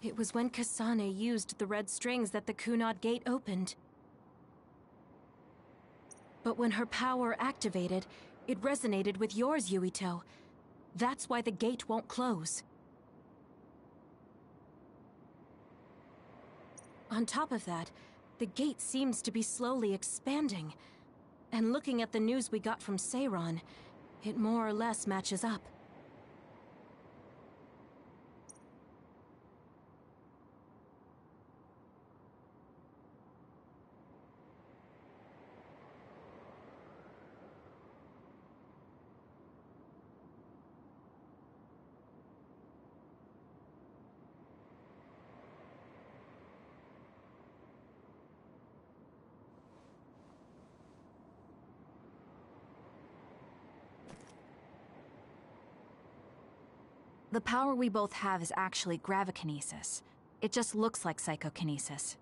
It was when Kasane used the red strings that the Kunad Gate opened. But when her power activated, it resonated with yours, Yuito. That's why the gate won't close. On top of that, the gate seems to be slowly expanding. And looking at the news we got from Seiron, it more or less matches up. The power we both have is actually gravikinesis. It just looks like psychokinesis.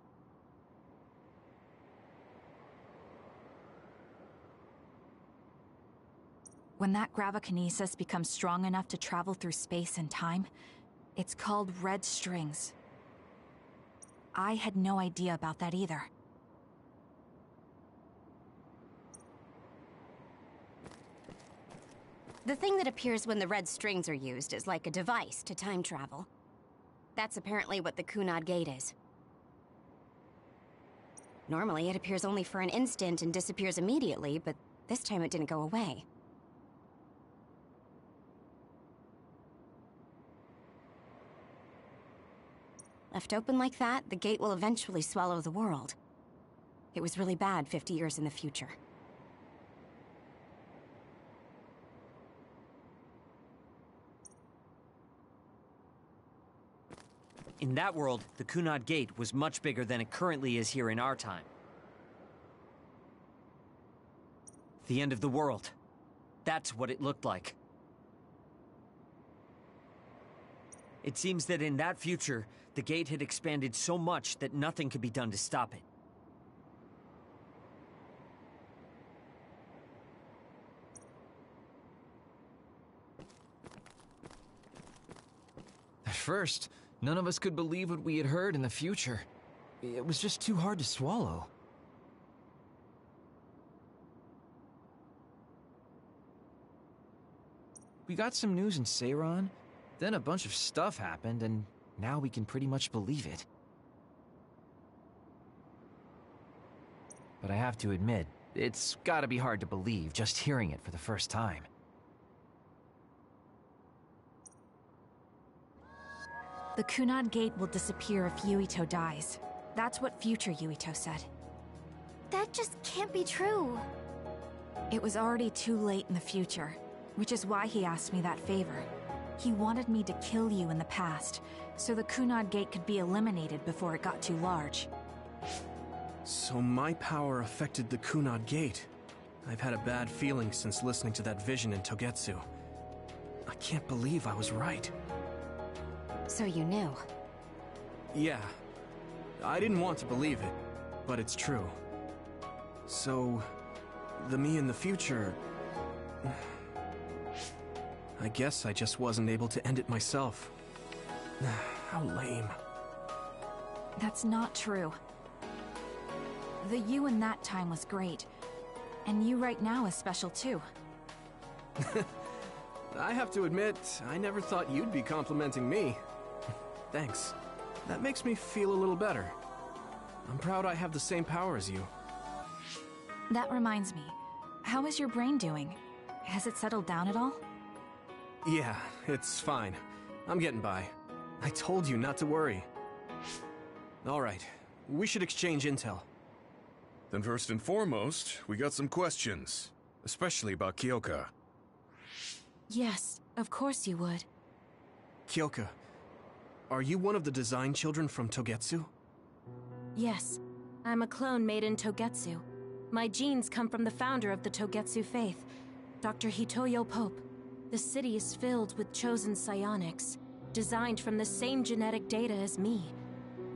When that gravikinesis becomes strong enough to travel through space and time, it's called red strings. I had no idea about that either. The thing that appears when the red strings are used is like a device to time travel. That's apparently what the Kunad Gate is. Normally, it appears only for an instant and disappears immediately, but this time it didn't go away. Left open like that, the gate will eventually swallow the world. It was really bad 50 years in the future. In that world, the Kunad Gate was much bigger than it currently is here in our time. The end of the world. That's what it looked like. It seems that in that future, the gate had expanded so much that nothing could be done to stop it. At first, none of us could believe what we had heard in the future. It was just too hard to swallow. We got some news in Seiron, then a bunch of stuff happened, and now we can pretty much believe it. But I have to admit, it's gotta be hard to believe just hearing it for the first time. The Kunad Gate will disappear if Yuito dies. That's what future Yuito said. That just can't be true. It was already too late in the future, which is why he asked me that favor. He wanted me to kill you in the past, so the Kunad Gate could be eliminated before it got too large. So my power affected the Kunad Gate. I've had a bad feeling since listening to that vision in Togetsu. I can't believe I was right. So you knew. Yeah. I didn't want to believe it, but it's true. So, the me in the future... I guess I just wasn't able to end it myself. How lame. That's not true. The you in that time was great, and you right now is special too. I have to admit, I never thought you'd be complimenting me. Thanks. That makes me feel a little better. I'm proud I have the same power as you. That reminds me, how is your brain doing? Has it settled down at all? Yeah, it's fine. I'm getting by. I told you not to worry. Alright, we should exchange intel. Then first and foremost, we got some questions. Especially about Kyoka. Yes, of course you would. Kyoka, are you one of the design children from Togetsu? Yes, I'm a clone made in Togetsu. My genes come from the founder of the Togetsu faith, Dr. Hitoyo Pope. The city is filled with chosen psionics, designed from the same genetic data as me.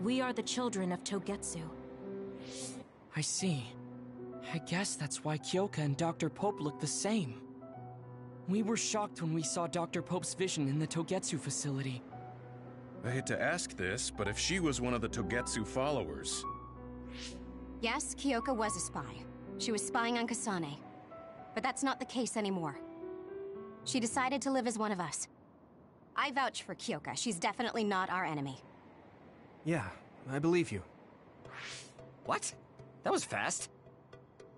We are the children of Togetsu. I see. I guess that's why Kyoka and Dr. Pope look the same. We were shocked when we saw Dr. Pope's vision in the Togetsu facility. I hate to ask this, but if she was one of the Togetsu followers... Yes, Kyoka was a spy. She was spying on Kasane. But that's not the case anymore. She decided to live as one of us. I vouch for Kyoka. She's definitely not our enemy. Yeah, I believe you. What? That was fast.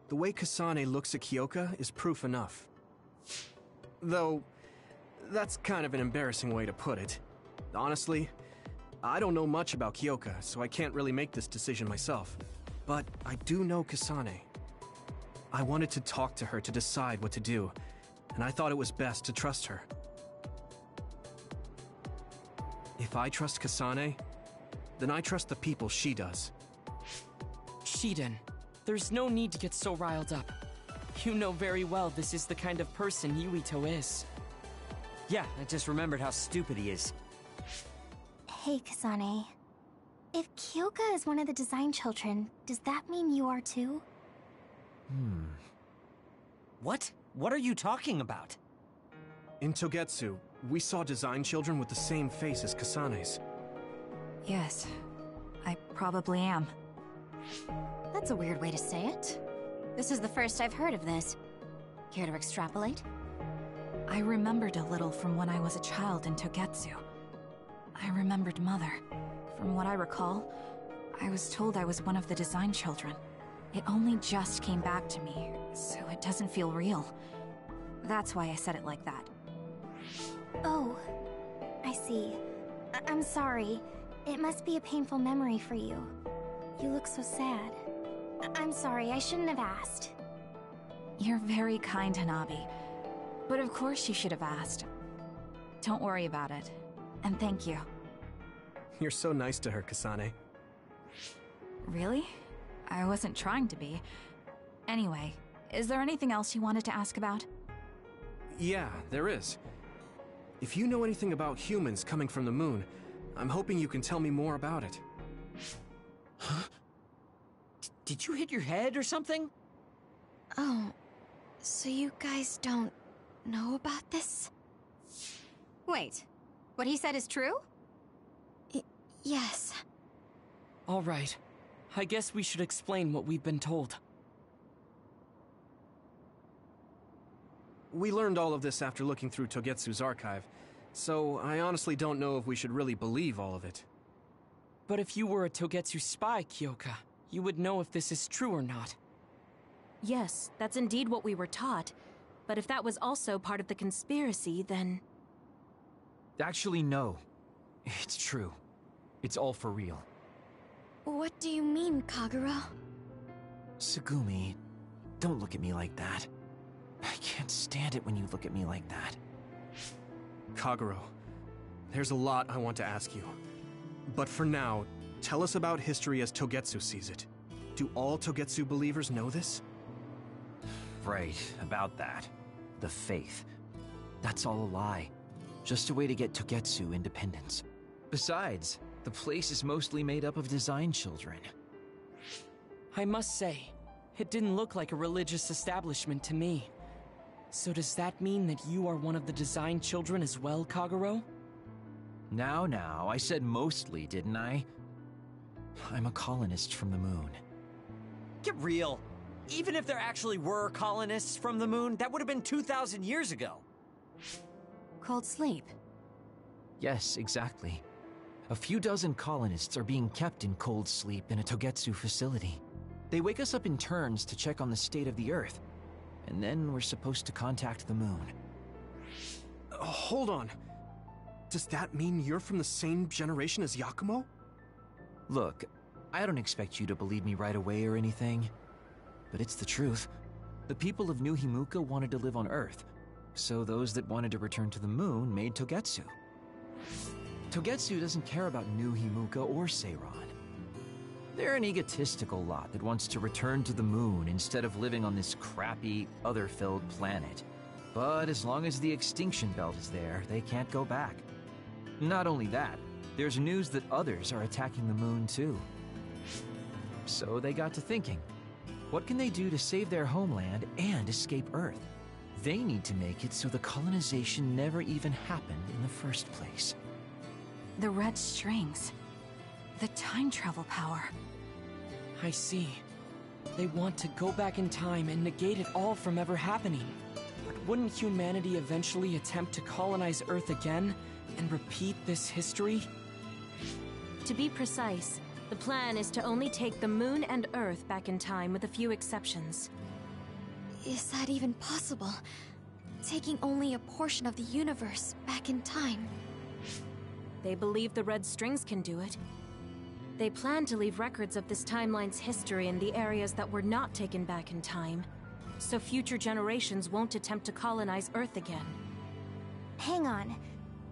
The way Kasane looks at Kyoka is proof enough. Though, that's kind of an embarrassing way to put it. Honestly, I don't know much about Kyoka, so I can't really make this decision myself. But I do know Kasane. I wanted to talk to her to decide what to do, and I thought it was best to trust her. If I trust Kasane, then I trust the people she does. Shiden, there's no need to get so riled up. You know very well this is the kind of person Yuito is. Yeah, I just remembered how stupid he is. Hey, Kasane. If Kyoka is one of the design children, does that mean you are too? What? What are you talking about? In Togetsu, we saw design children with the same face as Kasane's. Yes, I probably am. That's a weird way to say it. This is the first I've heard of this. Care to extrapolate? I remembered a little from when I was a child in Togetsu. I remembered Mother. From what I recall, I was told I was one of the design children. It only just came back to me, so it doesn't feel real. That's why I said it like that. Oh, I see. I'm sorry. It must be a painful memory for you. You look so sad. I'm sorry, I shouldn't have asked. You're very kind, Hanabi. But of course you should have asked. Don't worry about it. And thank you. You're so nice to her, Kasane. Really? I wasn't trying to be. Anyway, is there anything else you wanted to ask about? Yeah, there is. If you know anything about humans coming from the moon, I'm hoping you can tell me more about it. Huh? Did you hit your head or something? Oh, so you guys don't know about this? Wait, what he said is true? Yes. All right. I guess we should explain what we've been told. We learned all of this after looking through Togetsu's archive, so I honestly don't know if we should really believe all of it. But if you were a Togetsu spy, Kyoka, you would know if this is true or not. Yes, that's indeed what we were taught. But if that was also part of the conspiracy, then... Actually, no. It's true. It's all for real. What do you mean, Kagura? Tsugumi, don't look at me like that. I can't stand it when you look at me like that. Kaguro, there's a lot I want to ask you. But for now, tell us about history as Togetsu sees it. Do all Togetsu believers know this? Right, about that. The faith. That's all a lie. Just a way to get Togetsu independence. Besides, the place is mostly made up of design children. I must say, it didn't look like a religious establishment to me. So does that mean that you are one of the design children as well, Kaguro? Now, I said mostly, didn't I? I'm a colonist from the moon. Get real. Even if there actually were colonists from the moon, that would have been 2,000 years ago. Cold sleep. Yes, exactly. A few dozen colonists are being kept in cold sleep in a Togetsu facility. They wake us up in turns to check on the state of the Earth, and then we're supposed to contact the moon. Hold on. Does that mean you're from the same generation as Yakumo? Look, I don't expect you to believe me right away or anything, but it's the truth. The people of New Himuka wanted to live on Earth, so those that wanted to return to the moon made Togetsu. Togetsu doesn't care about New Himuka or Seiran. They're an egotistical lot that wants to return to the moon instead of living on this crappy, other-filled planet. But as long as the extinction belt is there, they can't go back. Not only that, there's news that others are attacking the moon too. So they got to thinking, what can they do to save their homeland and escape Earth? They need to make it so the colonization never even happened in the first place. The red strings. The time travel power. I see. They want to go back in time and negate it all from ever happening. But wouldn't humanity eventually attempt to colonize Earth again and repeat this history? To be precise, the plan is to only take the moon and Earth back in time with a few exceptions. Is that even possible? Taking only a portion of the universe back in time. They believe the red strings can do it. They plan to leave records of this timeline's history in the areas that were not taken back in time, so future generations won't attempt to colonize Earth again. Hang on.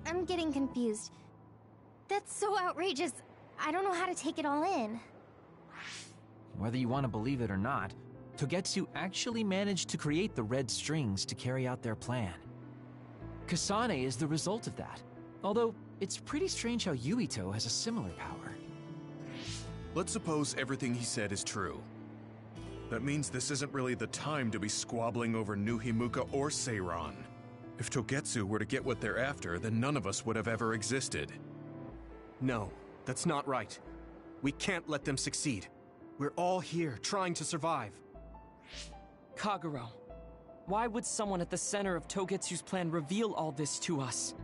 I'm getting confused. That's so outrageous. I don't know how to take it all in. Whether you want to believe it or not, Togetsu actually managed to create the red strings to carry out their plan. Kasane is the result of that, although it's pretty strange how Yuito has a similar power. Let's suppose everything he said is true. That means this isn't really the time to be squabbling over New Himuka or Seiran. If Togetsu were to get what they're after, then none of us would have ever existed. No, that's not right. We can't let them succeed. We're all here, trying to survive. Kagero, why would someone at the center of Togetsu's plan reveal all this to us?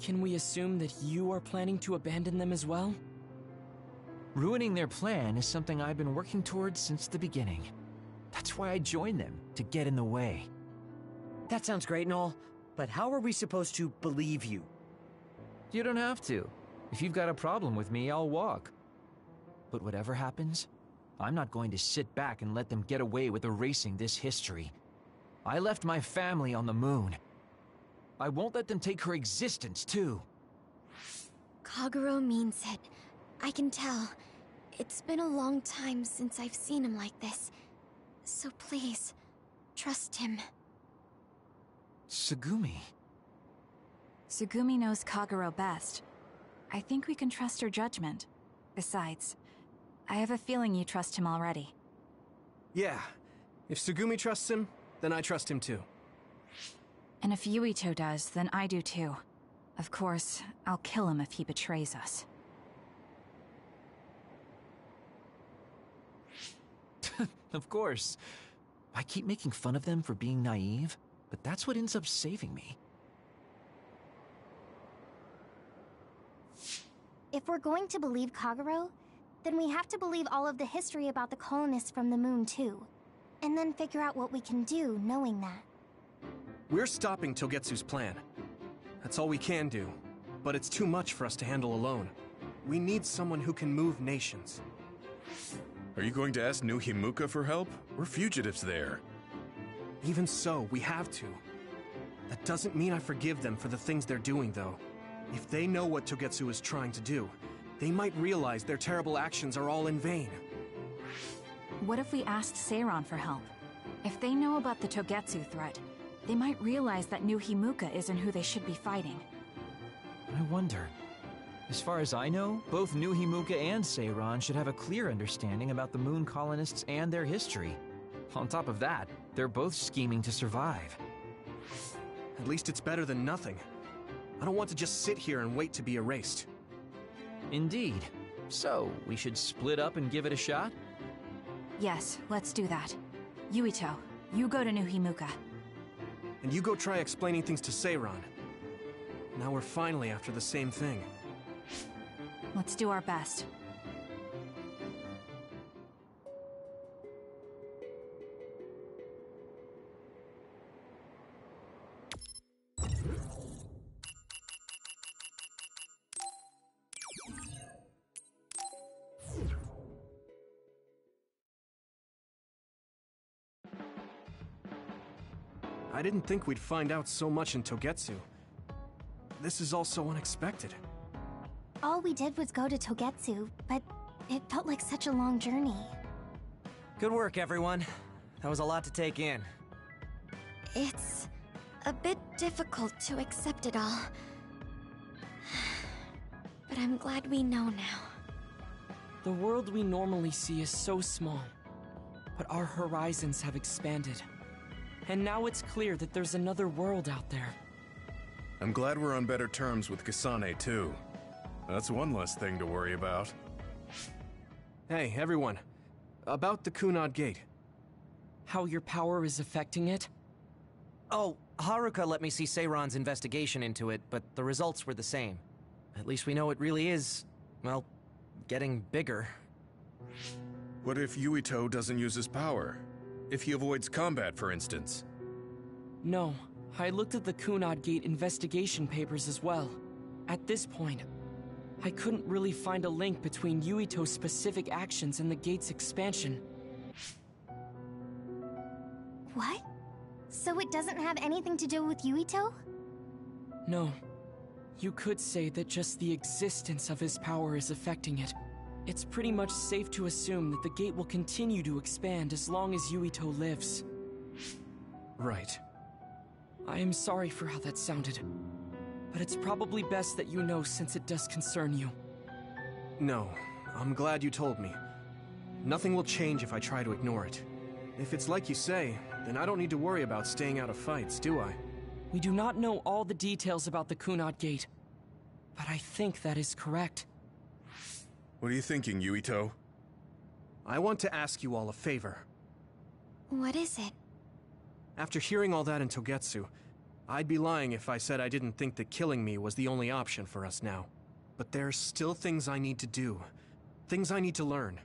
Can we assume that you are planning to abandon them as well? Ruining their plan is something I've been working towards since the beginning. That's why I joined them, to get in the way. That sounds great and all, but how are we supposed to believe you? You don't have to. If you've got a problem with me, I'll walk. But whatever happens, I'm not going to sit back and let them get away with erasing this history. I left my family on the moon. I won't let them take her existence, too. Kagero means it. I can tell. It's been a long time since I've seen him like this. So please, trust him. Tsugumi. Tsugumi knows Kagero best. I think we can trust her judgment. Besides, I have a feeling you trust him already. Yeah. If Tsugumi trusts him, then I trust him too. And if Yuito does, then I do too. Of course, I'll kill him if he betrays us. Of course. I keep making fun of them for being naive, but that's what ends up saving me. If we're going to believe Kagero, then we have to believe all of the history about the colonists from the moon too. And then figure out what we can do knowing that. We're stopping Togetsu's plan. That's all we can do. But it's too much for us to handle alone. We need someone who can move nations. Are you going to ask New Himuka for help? We're fugitives there. Even so, we have to. That doesn't mean I forgive them for the things they're doing, though. If they know what Togetsu is trying to do, they might realize their terrible actions are all in vain. What if we asked Seiran for help? If they know about the Togetsu threat, they might realize that New Himuka isn't who they should be fighting. I wonder. As far as I know, both New Himuka and Seiran should have a clear understanding about the moon colonists and their history. On top of that, they're both scheming to survive. At least it's better than nothing. I don't want to just sit here and wait to be erased. Indeed. So, we should split up and give it a shot? Yes, let's do that. Yuito, you go to New Himuka. And you go try explaining things to Seiran. Now we're finally after the same thing. Let's do our best. I didn't think we'd find out so much in Togetsu. This is all so unexpected. All we did was go to Togetsu, but it felt like such a long journey. Good work, everyone. That was a lot to take in. It's a bit difficult to accept it all. But I'm glad we know now. The world we normally see is so small, but our horizons have expanded. And now it's clear that there's another world out there. I'm glad we're on better terms with Kasane, too. That's one less thing to worry about. Hey, everyone. About the Kunad Gate. How your power is affecting it? Oh, Haruka let me see Seiron's investigation into it, but the results were the same. At least we know it really is, well, getting bigger. What if Yuito doesn't use his power? If he avoids combat, for instance? No, I looked at the Kunad Gate investigation papers as well. At this point, I couldn't really find a link between Yuito's specific actions and the gate's expansion. What? So it doesn't have anything to do with Yuito? No. You could say that just the existence of his power is affecting it. It's pretty much safe to assume that the gate will continue to expand as long as Yuito lives. Right. I am sorry for how that sounded, but it's probably best that you know since it does concern you. No, I'm glad you told me. Nothing will change if I try to ignore it. If it's like you say, then I don't need to worry about staying out of fights, do I? We do not know all the details about the Kunad Gate, but I think that is correct. What are you thinking, Yuito? I want to ask you all a favor. What is it? After hearing all that in Togetsu, I'd be lying if I said I didn't think that killing me was the only option for us now. But there's still things I need to do. Things I need to learn.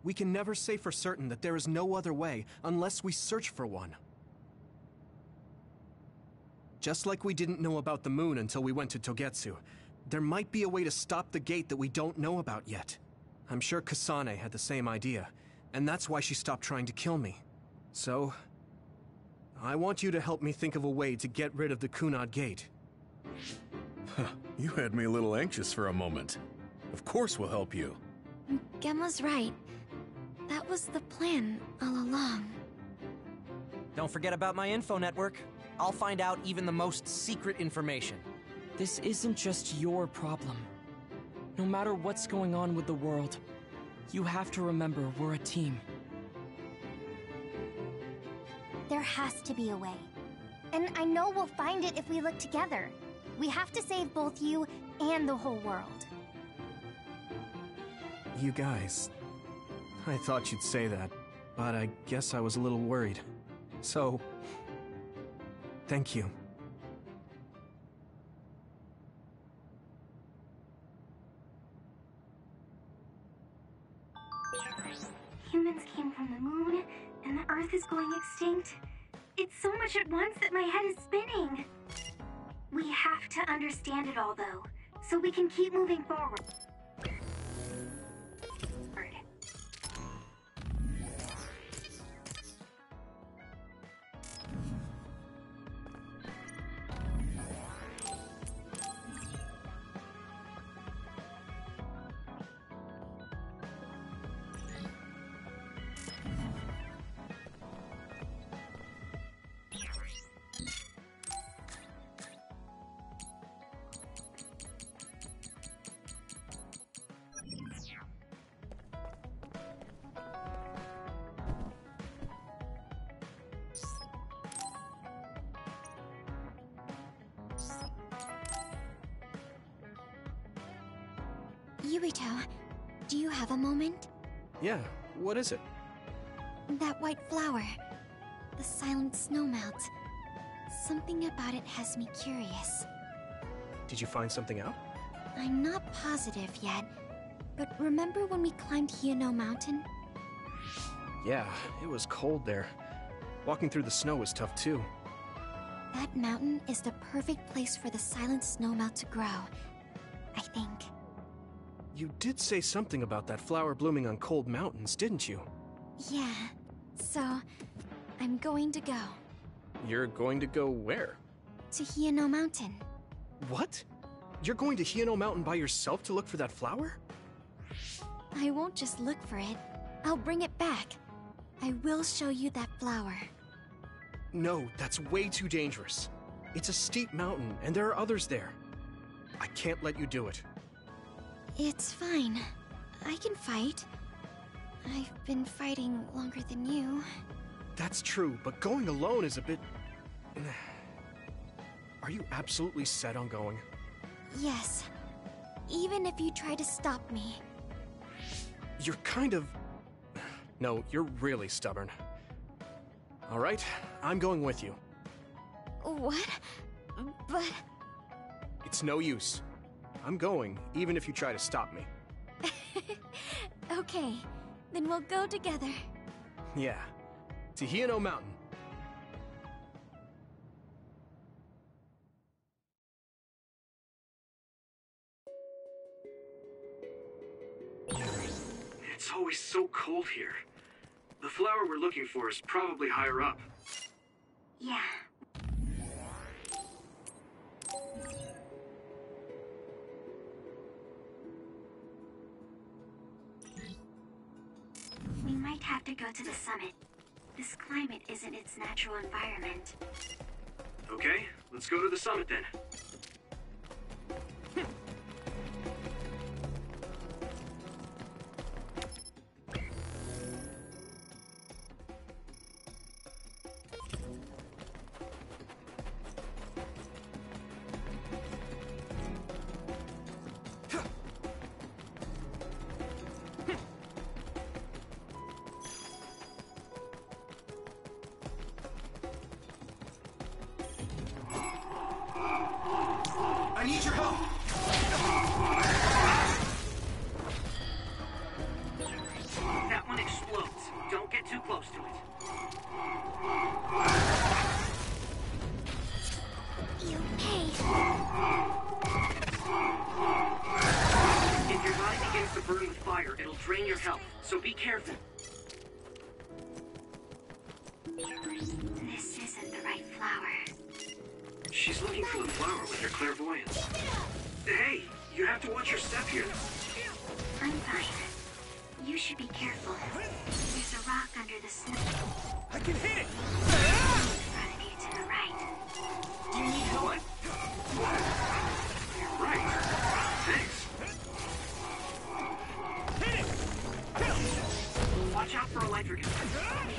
We can never say for certain that there is no other way unless we search for one. Just like we didn't know about the moon until we went to Togetsu, there might be a way to stop the gate that we don't know about yet. I'm sure Kasane had the same idea, and that's why she stopped trying to kill me. So, I want you to help me think of a way to get rid of the Kunad Gate. You had me a little anxious for a moment. Of course we'll help you. Gemma's right. That was the plan all along. Don't forget about my info network. I'll find out even the most secret information. This isn't just your problem. No matter what's going on with the world, you have to remember we're a team. There has to be a way. And I know we'll find it if we look together. We have to save both you and the whole world. You guys... I thought you'd say that, but I guess I was a little worried. So... thank you. Humans came from the moon, and the Earth is going extinct. It's so much at once that my head is spinning. We have to understand it all, though, so we can keep moving forward. Yuito, do you have a moment? Yeah, what is it? That white flower. The silent snow melt. Something about it has me curious. Did you find something out? I'm not positive yet, but remember when we climbed Hino Mountain? Yeah, it was cold there. Walking through the snow was tough too. That mountain is the perfect place for the silent snow melt to grow, I think. You did say something about that flower blooming on cold mountains, didn't you? Yeah, so I'm going to go. You're going to go where? To Hino Mountain. What? You're going to Hino Mountain by yourself to look for that flower? I won't just look for it. I'll bring it back. I will show you that flower. No, that's way too dangerous. It's a steep mountain, and there are others there. I can't let you do it. It's fine. I can fight. I've been fighting longer than you. That's true, but going alone is a bit... Are you absolutely set on going? Yes. Even if you try to stop me. You're kind of... No, you're really stubborn. Alright, I'm going with you. What? But... It's no use. I'm going, even if you try to stop me. Okay, then we'll go together. Yeah. To Hino Mountain. It's always so cold here. The flower we're looking for is probably higher up. Yeah. We might have to go to the summit. This climate isn't its natural environment. Okay, let's go to the summit then. I need your help! That one explodes. Don't get too close to it. You pay. If your body begins to burn with fire, it'll drain your health, so be careful. This isn't the right flower. She's looking for the flower with her clairvoyance. Hey, you have to watch your step here. I'm fine. You should be careful. There's a rock under the snow. I can hit it! In front of you to the right. Do you need help? Right. Thanks. Hit it! Watch out for electric.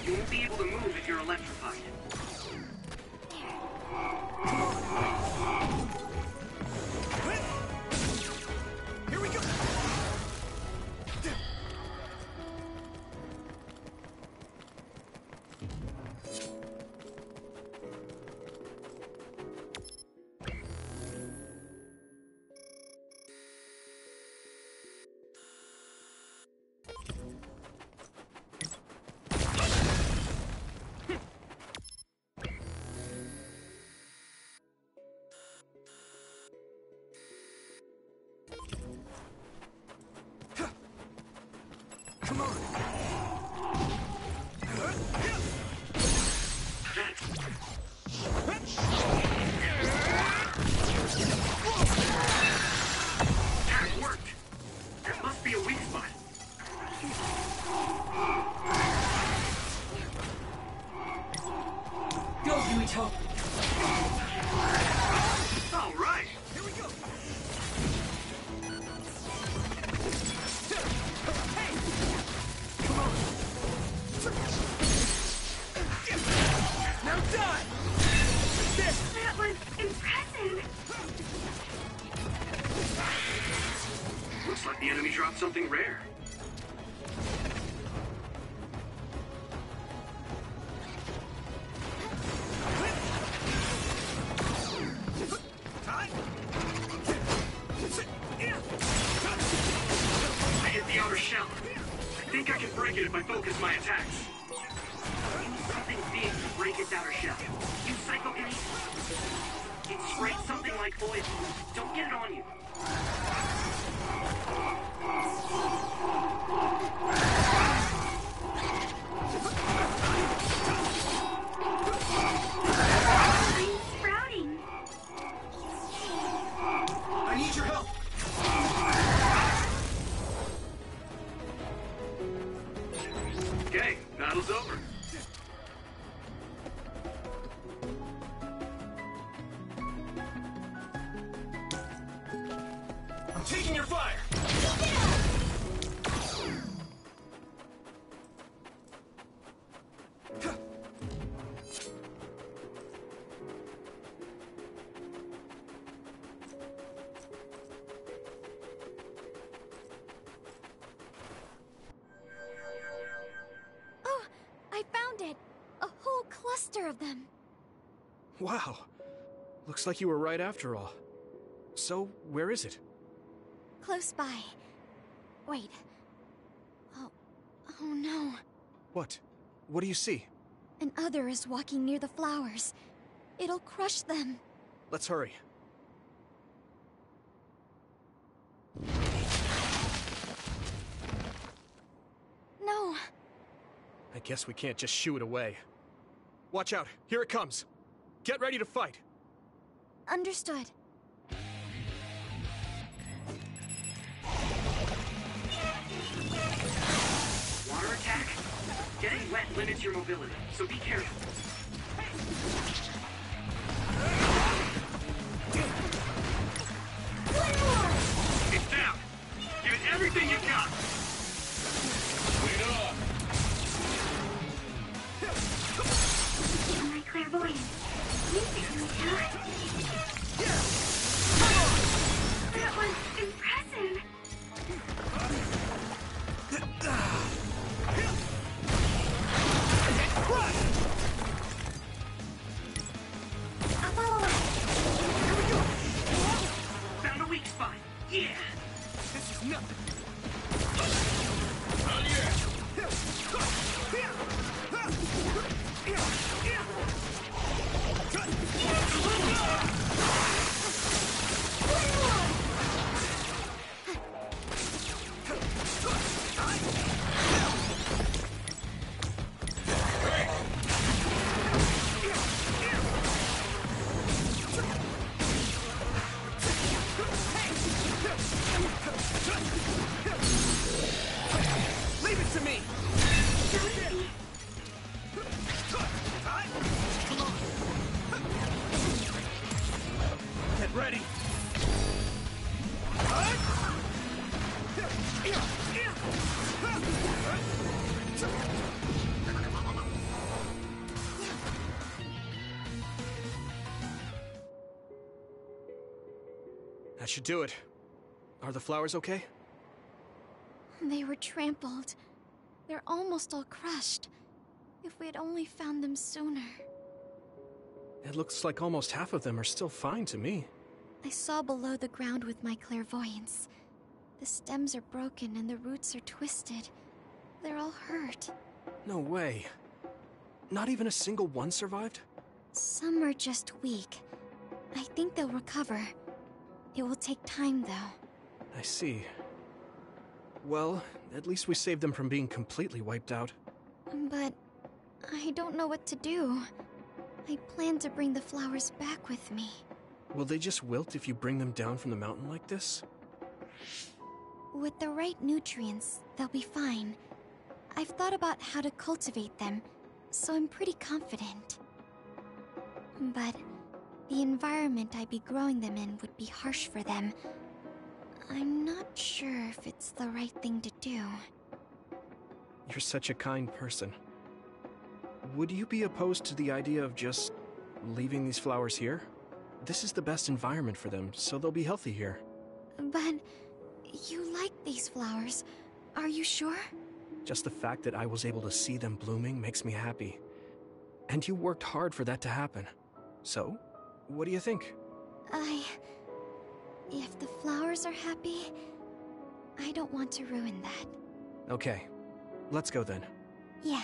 You won't be able to move if you're electrified. Here we go! Come on! That worked. That must be a weak spot. Go, Yuito! All right. Here we go! Now die! That was impressive. Looks like the enemy dropped something rare. I hit the outer shell. I think I can break it if I focus my attacks. Use something big to break its outer shell. Use psychokinesis. It sprays something like oil. Don't get it on you. Sprouting. I need your help! Okay, battle's over. I'm taking your fire! cluster of them. Wow. Looks like you were right after all. So, where is it? Close by. Wait. Oh no. What? What do you see? An other is walking near the flowers. It'll crush them. Let's hurry. No. I guess we can't just shoo it away. Watch out, here it comes. Get ready to fight. Understood. Water attack? Getting wet limits your mobility, so be careful. It's down! Give it everything you got! Wait up! My clairvoyance. You fix me too. That was impressive. I'll follow up. Found a weak spot. Yeah! This is nothing. Leave it to me! Get ready! That should do it. Are the flowers okay? They were trampled. They're almost all crushed. If we had only found them sooner. It looks like almost half of them are still fine to me. I saw below the ground with my clairvoyance. The stems are broken and the roots are twisted. They're all hurt. No way. Not even a single one survived? Some are just weak. I think they'll recover. It will take time, though. I see. Well, at least we saved them from being completely wiped out. But I don't know what to do. I plan to bring the flowers back with me. Will they just wilt if you bring them down from the mountain like this? With the right nutrients, they'll be fine. I've thought about how to cultivate them, so I'm pretty confident. But the environment I'd be growing them in would be harsh for them. I'm not sure if it's the right thing to do. You're such a kind person. Would you be opposed to the idea of just leaving these flowers here? This is the best environment for them, so they'll be healthy here. But you like these flowers, are you sure? Just the fact that I was able to see them blooming makes me happy. And you worked hard for that to happen. So, what do you think? If the flowers are happy, I don't want to ruin that. Okay, let's go then. Yeah.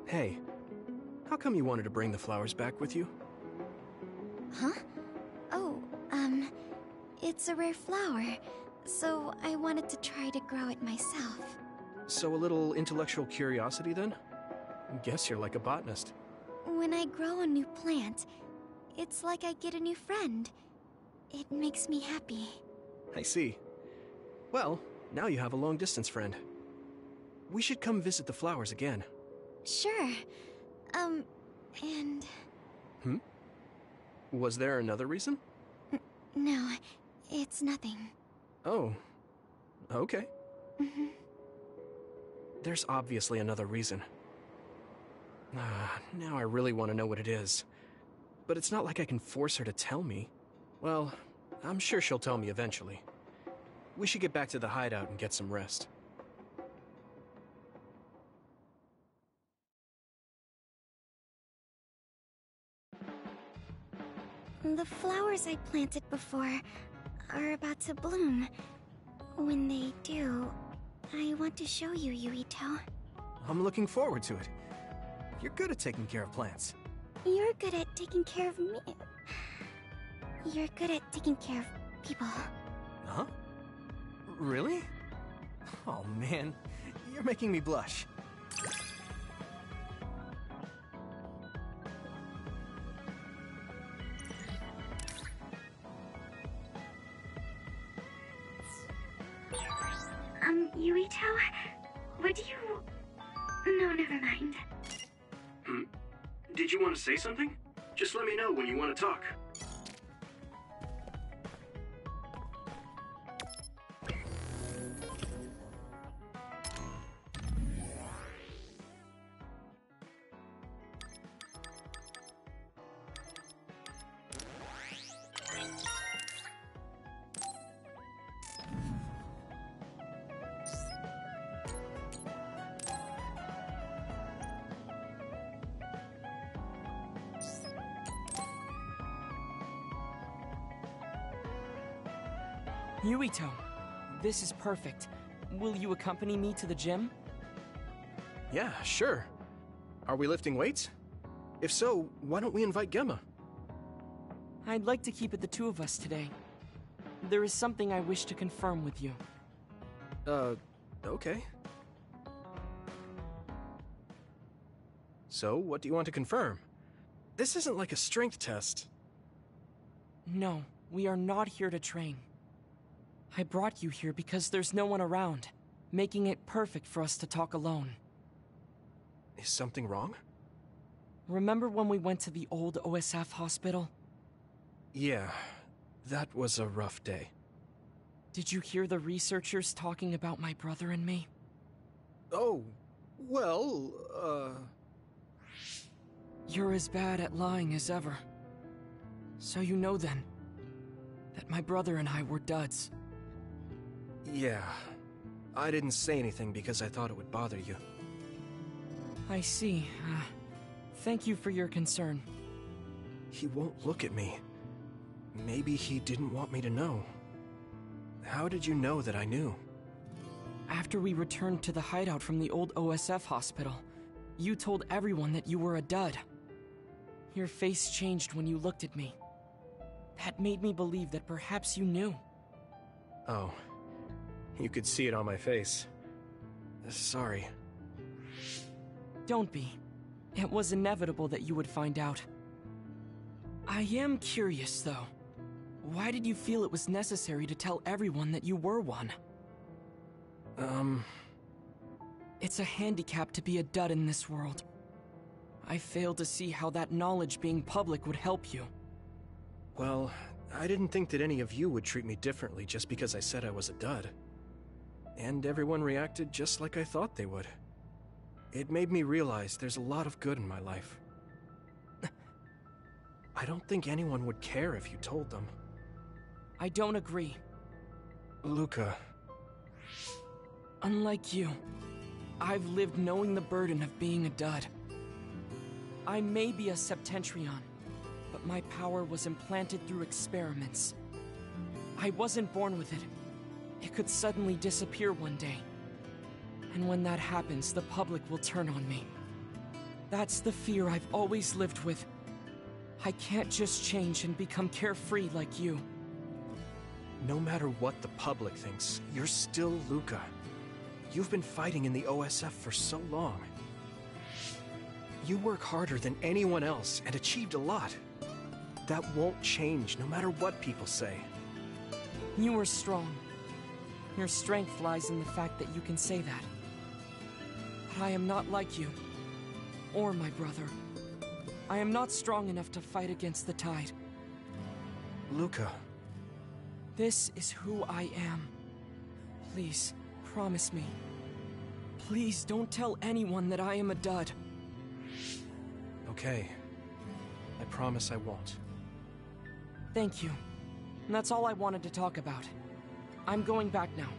Hey, how come you wanted to bring the flowers back with you? Huh? Oh, it's a rare flower, so I wanted to try to grow it myself. So a little intellectual curiosity then? Guess you're like a botanist. When I grow a new plant, it's like I get a new friend. It makes me happy. I see. Well, now you have a long-distance friend. We should come visit the flowers again. Sure. And... Was there another reason? No, it's nothing. Oh, okay. Mm-hmm. There's obviously another reason. Now I really want to know what it is. But it's not like I can force her to tell me. Well, I'm sure she'll tell me eventually. We should get back to the hideout and get some rest. The flowers I planted before are about to bloom. When they do, I want to show you, Yuito. I'm looking forward to it. You're good at taking care of plants. You're good at taking care of me. You're good at taking care of people. Huh? Really? Oh man, you're making me blush. Yuito? Would you... No, never mind. Did you want to say something? Just let me know when you want to talk. Yuito, this is perfect. Will you accompany me to the gym? Yeah, sure. Are we lifting weights? If so, why don't we invite Gemma? I'd like to keep it the two of us today. There is something I wish to confirm with you. Okay. So, what do you want to confirm? This isn't like a strength test. No, we are not here to train. I brought you here because there's no one around, making it perfect for us to talk alone. Is something wrong? Remember when we went to the old OSF hospital? Yeah, that was a rough day. Did you hear the researchers talking about my brother and me? Oh, well, You're as bad at lying as ever. So you know then, that my brother and I were duds. Yeah. I didn't say anything because I thought it would bother you. I see. Thank you for your concern. He won't look at me. Maybe he didn't want me to know. How did you know that I knew? After we returned to the hideout from the old OSF hospital, you told everyone that you were a dud. Your face changed when you looked at me. That made me believe that perhaps you knew. Oh. You could see it on my face. Sorry. Don't be. It was inevitable that you would find out. I am curious, though. Why did you feel it was necessary to tell everyone that you were one? It's a handicap to be a dud in this world. I fail to see how that knowledge being public would help you. Well, I didn't think that any of you would treat me differently just because I said I was a dud. And everyone reacted just like I thought they would. It made me realize there's a lot of good in my life. I don't think anyone would care if you told them. I don't agree. Luca. Unlike you, I've lived knowing the burden of being a dud. I may be a Septentrion, but my power was implanted through experiments. I wasn't born with it. It could suddenly disappear one day. And when that happens, the public will turn on me. That's the fear I've always lived with. I can't just change and become carefree like you. No matter what the public thinks, you're still Luca. You've been fighting in the OSF for so long. You work harder than anyone else and achieved a lot. That won't change no matter what people say. You are strong. Your strength lies in the fact that you can say that. But I am not like you. Or my brother. I am not strong enough to fight against the tide. Luca. This is who I am. Please, promise me. Please don't tell anyone that I am a dud. Okay. I promise I won't. Thank you. That's all I wanted to talk about. I'm going back now.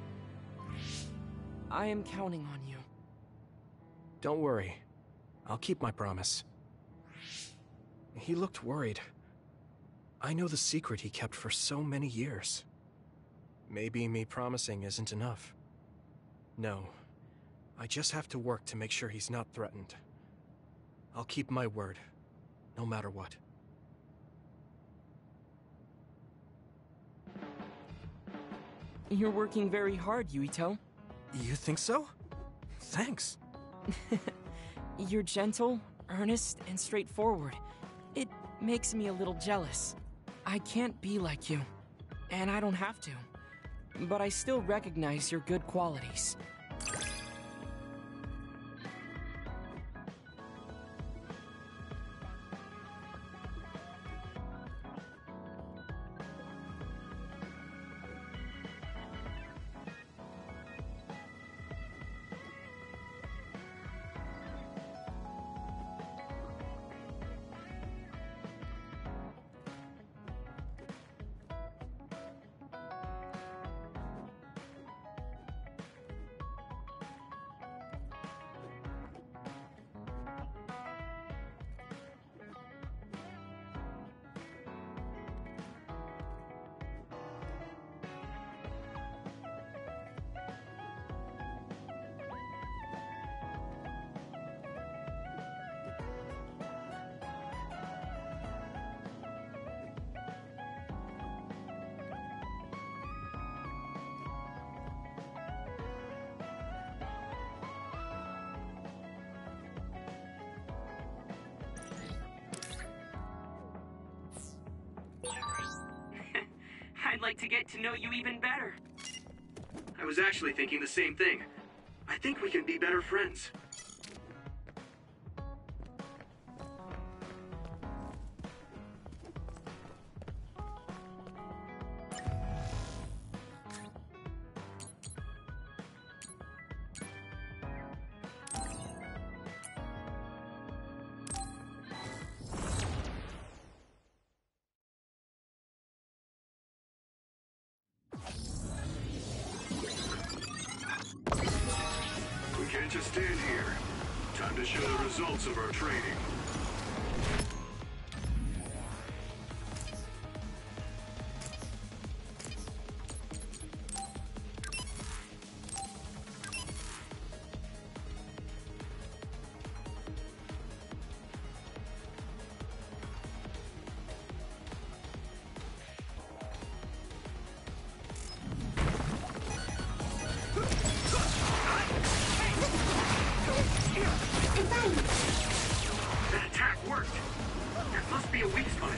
I am counting on you. Don't worry. I'll keep my promise. He looked worried. I know the secret he kept for so many years. Maybe me promising isn't enough. No, I just have to work to make sure he's not threatened. I'll keep my word, no matter what. You're working very hard, Yuito. You think so? Thanks. You're gentle, earnest, and straightforward. It makes me a little jealous. I can't be like you, and I don't have to. But I still recognize your good qualities. I'd like to get to know you even better. I was actually thinking the same thing. I think we can be better friends. Can't just stand here. Time to show the results of our training. That attack worked. There must be a weak spot.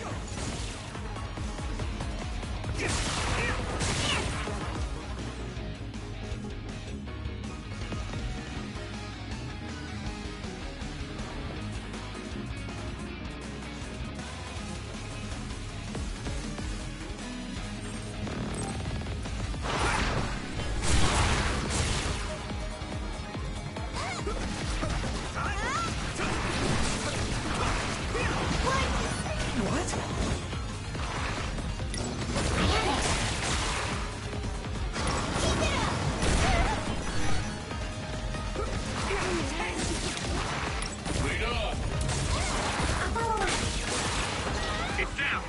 It's down.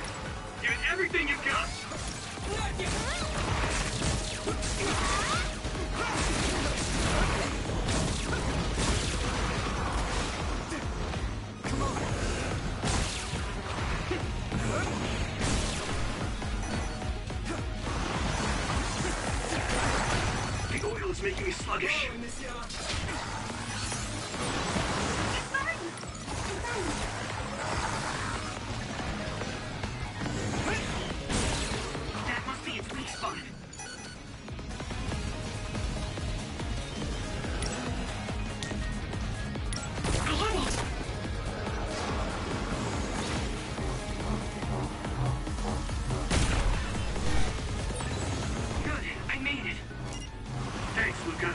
Give it everything you've got. The oil is making me sluggish. That must be its weak spot. Good, I made it. Thanks, Luca.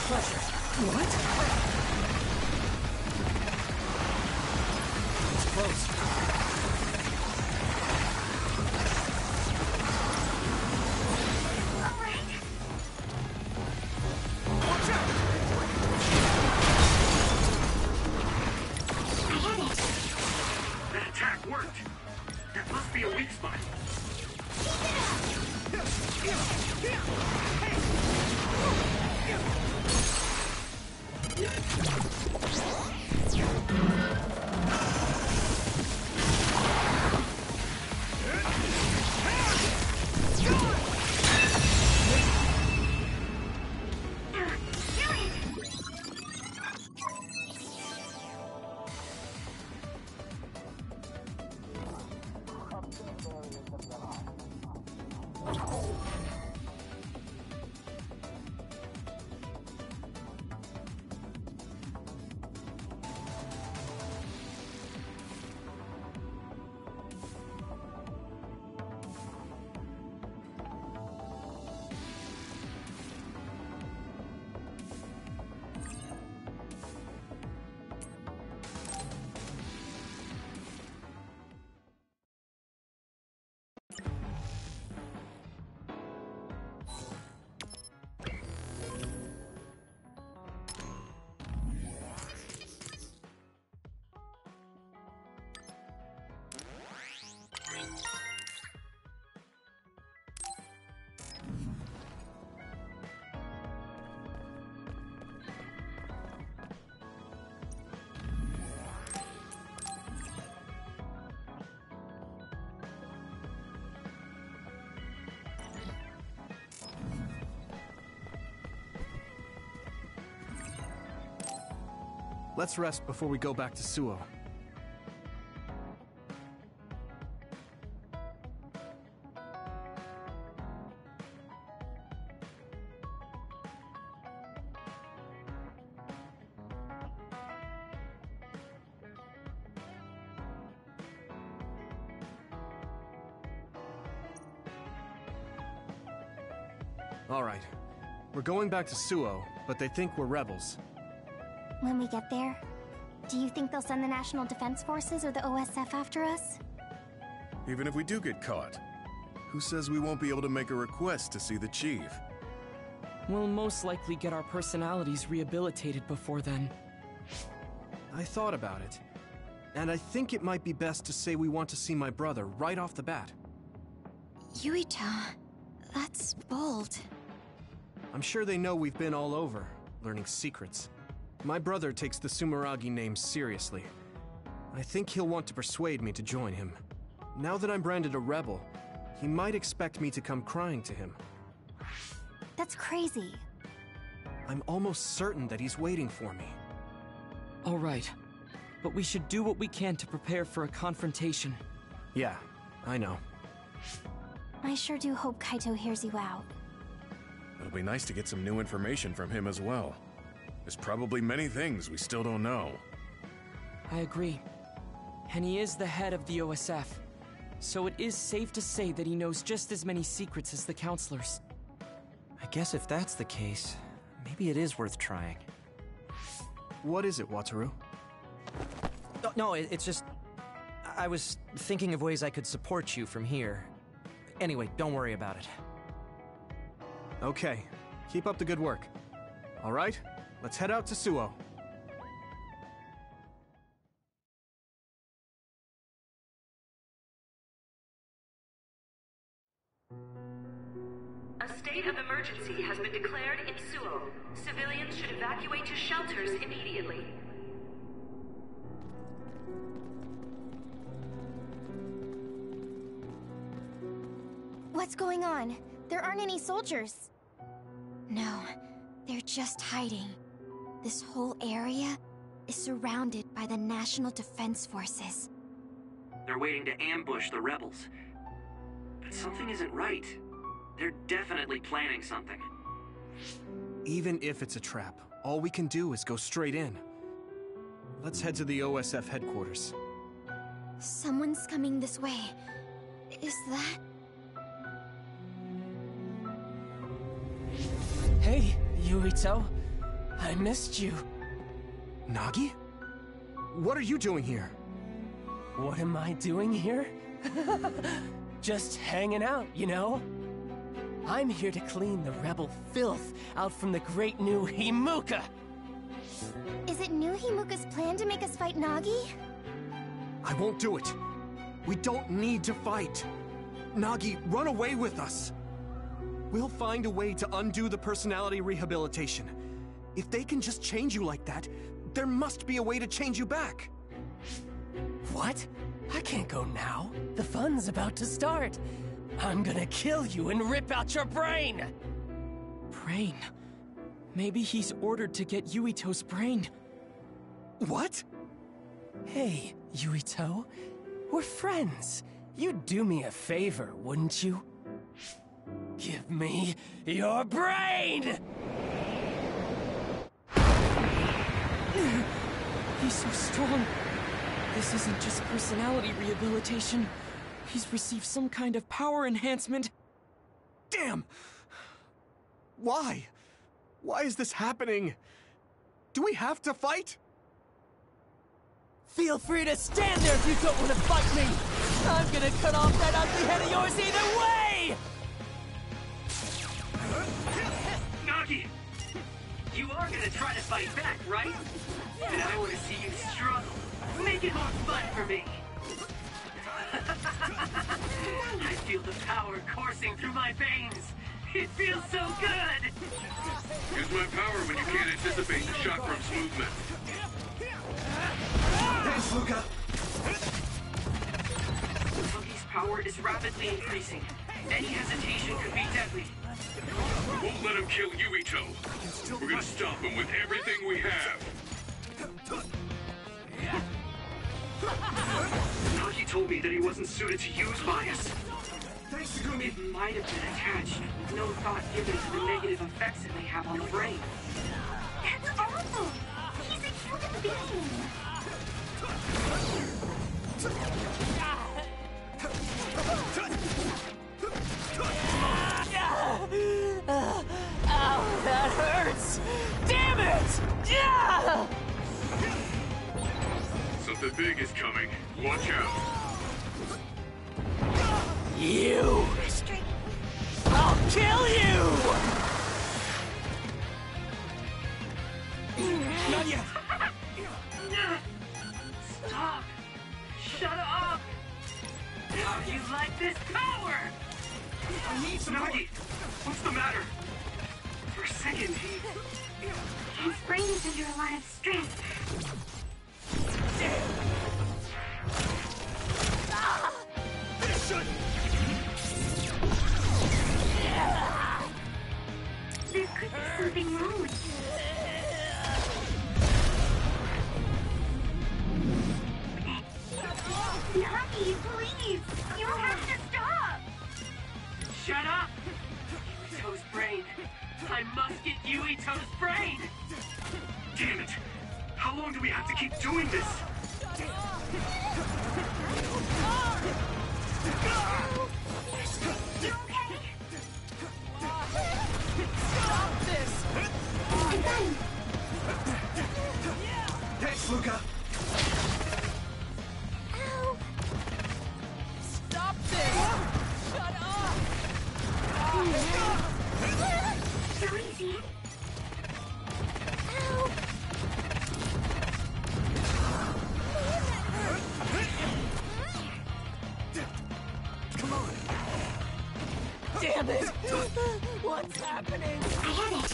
pressure. What? It's close. Let's rest before we go back to Suo. All right. We're going back to Suo, but they think we're rebels. When we get there, do you think they'll send the National Defense Forces or the OSF after us? Even if we do get caught, who says we won't be able to make a request to see the chief? We'll most likely get our personalities rehabilitated before then. I thought about it, and I think it might be best to say we want to see my brother right off the bat. Yuito, that's bold. I'm sure they know we've been all over, learning secrets. My brother takes the Sumeragi name seriously. I think he'll want to persuade me to join him. Now that I'm branded a rebel, he might expect me to come crying to him. That's crazy. I'm almost certain that he's waiting for me. All right, but we should do what we can to prepare for a confrontation. Yeah, I know. I sure do hope Kaito hears you out. It'll be nice to get some new information from him as well. There's probably many things we still don't know. I agree. And he is the head of the OSF, so it is safe to say that he knows just as many secrets as the counselors. I guess if that's the case, maybe it is worth trying. What is it, Wataru? No, it's just... I was thinking of ways I could support you from here. Anyway, don't worry about it. Okay. Keep up the good work. All right? Let's head out to Suo. A state of emergency has been declared in Suo. Civilians should evacuate to shelters immediately. What's going on? There aren't any soldiers. No, they're just hiding. This whole area is surrounded by the National Defense Forces. They're waiting to ambush the rebels. But something isn't right. They're definitely planning something. Even if it's a trap, all we can do is go straight in. Let's head to the OSF headquarters. Someone's coming this way. Is that... Hey, Yuito. I missed you. Nagi? What are you doing here? What am I doing here? Just hanging out, you know? I'm here to clean the rebel filth out from the great new Himuka! Is it New Himuka's plan to make us fight Nagi? I won't do it. We don't need to fight. Nagi, run away with us. We'll find a way to undo the personality rehabilitation. If they can just change you like that, there must be a way to change you back. What? I can't go now. The fun's about to start. I'm gonna kill you and rip out your brain! Brain? Maybe he's ordered to get Yuito's brain. What? Hey, Yuito. We're friends. You'd do me a favor, wouldn't you? Give me your brain! He's so strong. This isn't just personality rehabilitation. He's received some kind of power enhancement. Damn! Why? Why is this happening? Do we have to fight? Feel free to stand there if you don't want to fight me! I'm gonna cut off that ugly head of yours either way! Nagi! You are gonna try to fight back, right? And I want to see you struggle. Make it more fun for me! I feel the power coursing through my veins! It feels so good! Use my power when you can't anticipate the chakram's movement. Thanks, Luca! Nagi's power is rapidly increasing. Any hesitation could be deadly. We won't let him kill Yuito. We're gonna stop him with everything we have. Nagi told me that he wasn't suited to use bias. It might have been attached, with no thought given to the negative effects it may have on the brain. That's awful! He's a human being! Ow, that hurts! Damn it! Yeah! Something big is coming. Watch out. You! I'll kill you! Not yet! Stop! Shut up! How do you like this power? I need some Nagi, what's the matter? For a second, His brain is under a lot of stress. This should... There could be something wrong with you. Nagi, please! You have to stop! Shut up! Yuito's brain. I must get Yuito's brain! Damn it! How long do we have to keep doing this? You okay? Stop this! I'm done. Thanks, Luca! Ow! Stop this! Shut up! So easy. Ow! Come on! Damn it! What's happening? I had it.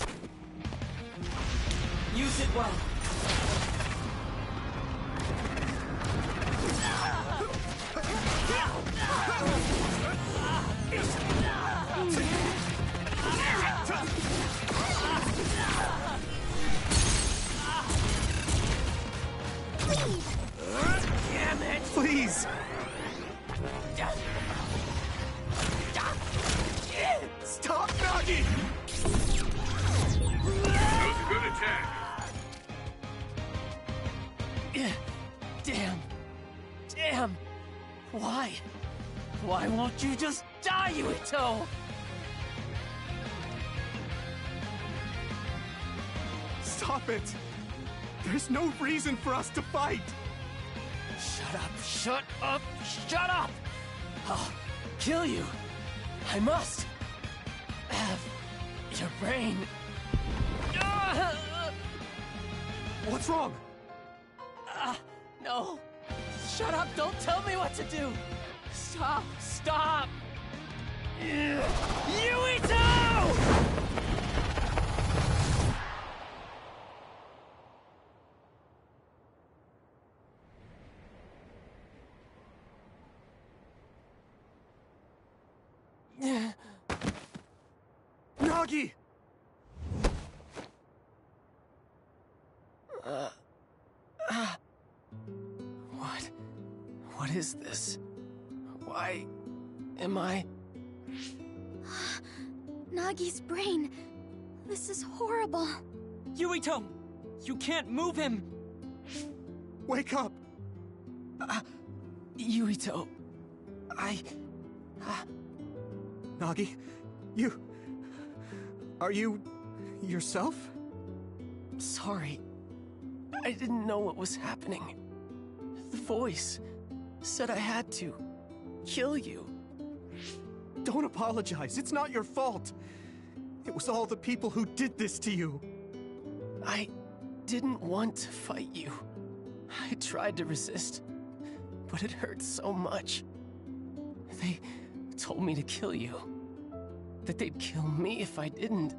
Use it well. Damn it! Please! Stop, Nagi! That was a good attack. Damn. Damn. Why? Why won't you just die, Yuito? Stop it! There's no reason for us to fight! Shut up, shut up, shut up! I'll kill you. I must have your brain. What's wrong? No. Shut up, don't tell me what to do. Stop, stop. Yuito! Nagi! What is this? Why am I... Nagi's brain. This is horrible. Yuito! You can't move him! Wake up! Yuito... Nagi, you... Are you... yourself? Sorry. I didn't know what was happening. The voice said I had to kill you. Don't apologize. It's not your fault. It was all the people who did this to you. I didn't want to fight you. I tried to resist, but it hurt so much. They told me to kill you. That they'd kill me if I didn't.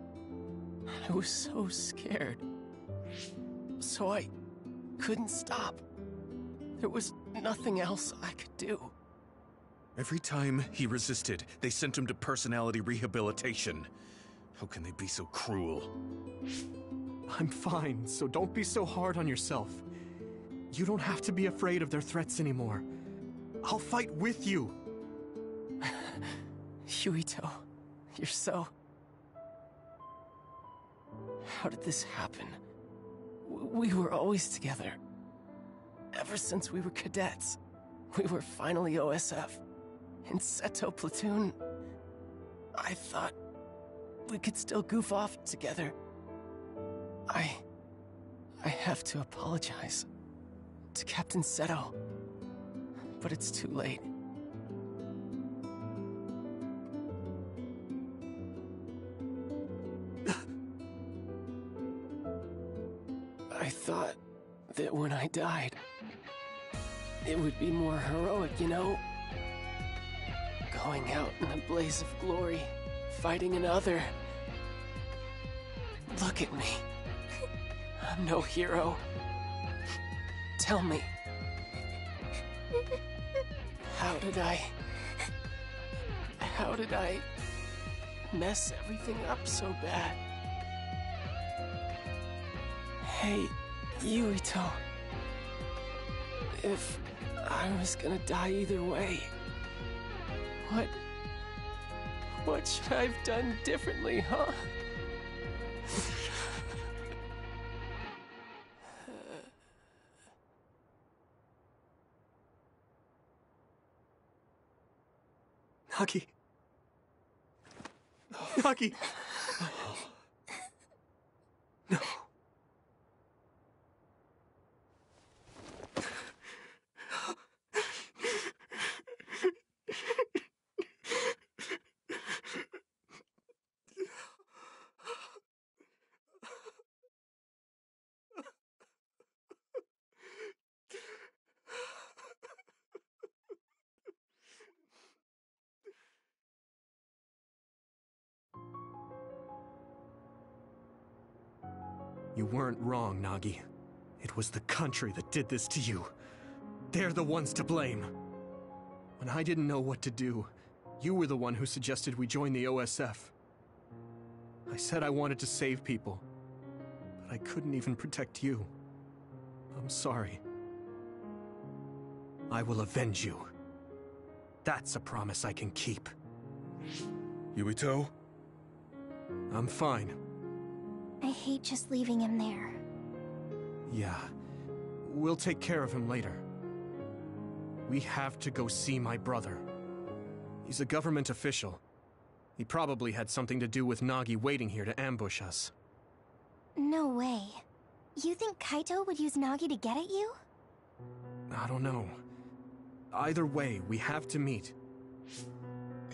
I was so scared. So I couldn't stop. There was nothing else I could do. Every time he resisted, they sent him to personality rehabilitation. How can they be so cruel? I'm fine, so don't be so hard on yourself. You don't have to be afraid of their threats anymore. I'll fight with you. Yuito, you're so... How did this happen? We were always together. Ever since we were cadets. We were finally OSF. In Seto Platoon, I thought we could still goof off together. I have to apologize to Captain Seto, but it's too late. I thought that when I died, it would be more heroic, you know? Going out in a blaze of glory, fighting another. Look at me. I'm no hero. Tell me. How did I mess everything up so bad? Hey, Yuito. If I was gonna die either way, what should I have done differently, huh? Nagi. Nagi. No. You weren't wrong, Nagi. It was the country that did this to you. They're the ones to blame. When I didn't know what to do, you were the one who suggested we join the OSF. I said I wanted to save people, but I couldn't even protect you. I'm sorry. I will avenge you. That's a promise I can keep. Yuito? I'm fine. I hate just leaving him there. Yeah. We'll take care of him later. We have to go see my brother. He's a government official. He probably had something to do with Nagi waiting here to ambush us. No way. You think Kaito would use Nagi to get at you? I don't know. Either way, we have to meet.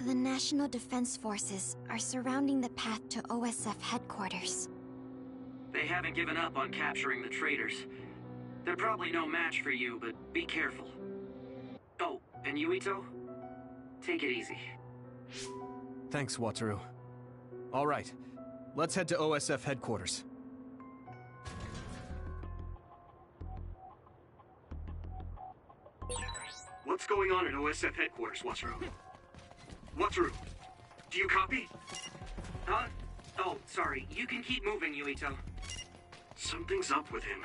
The National Defense Forces are surrounding the path to OSF headquarters. They haven't given up on capturing the traitors. They're probably no match for you, but be careful. Oh, and Yuito? Take it easy. Thanks, Wataru. All right, let's head to OSF headquarters. What's going on at OSF headquarters, Wataru? Wataru, do you copy? Huh? Oh, sorry. You can keep moving, Yuito. Something's up with him.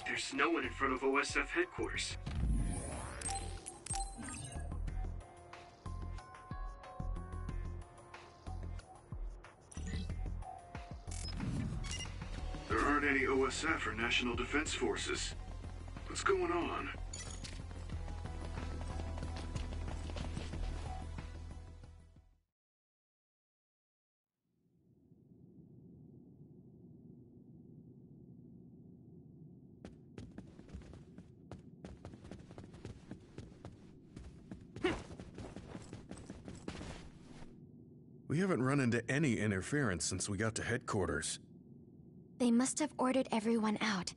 There's no one in front of OSF headquarters. There aren't any OSF or National Defense Forces. What's going on? We haven't run into any interference since we got to headquarters. They must have ordered everyone out.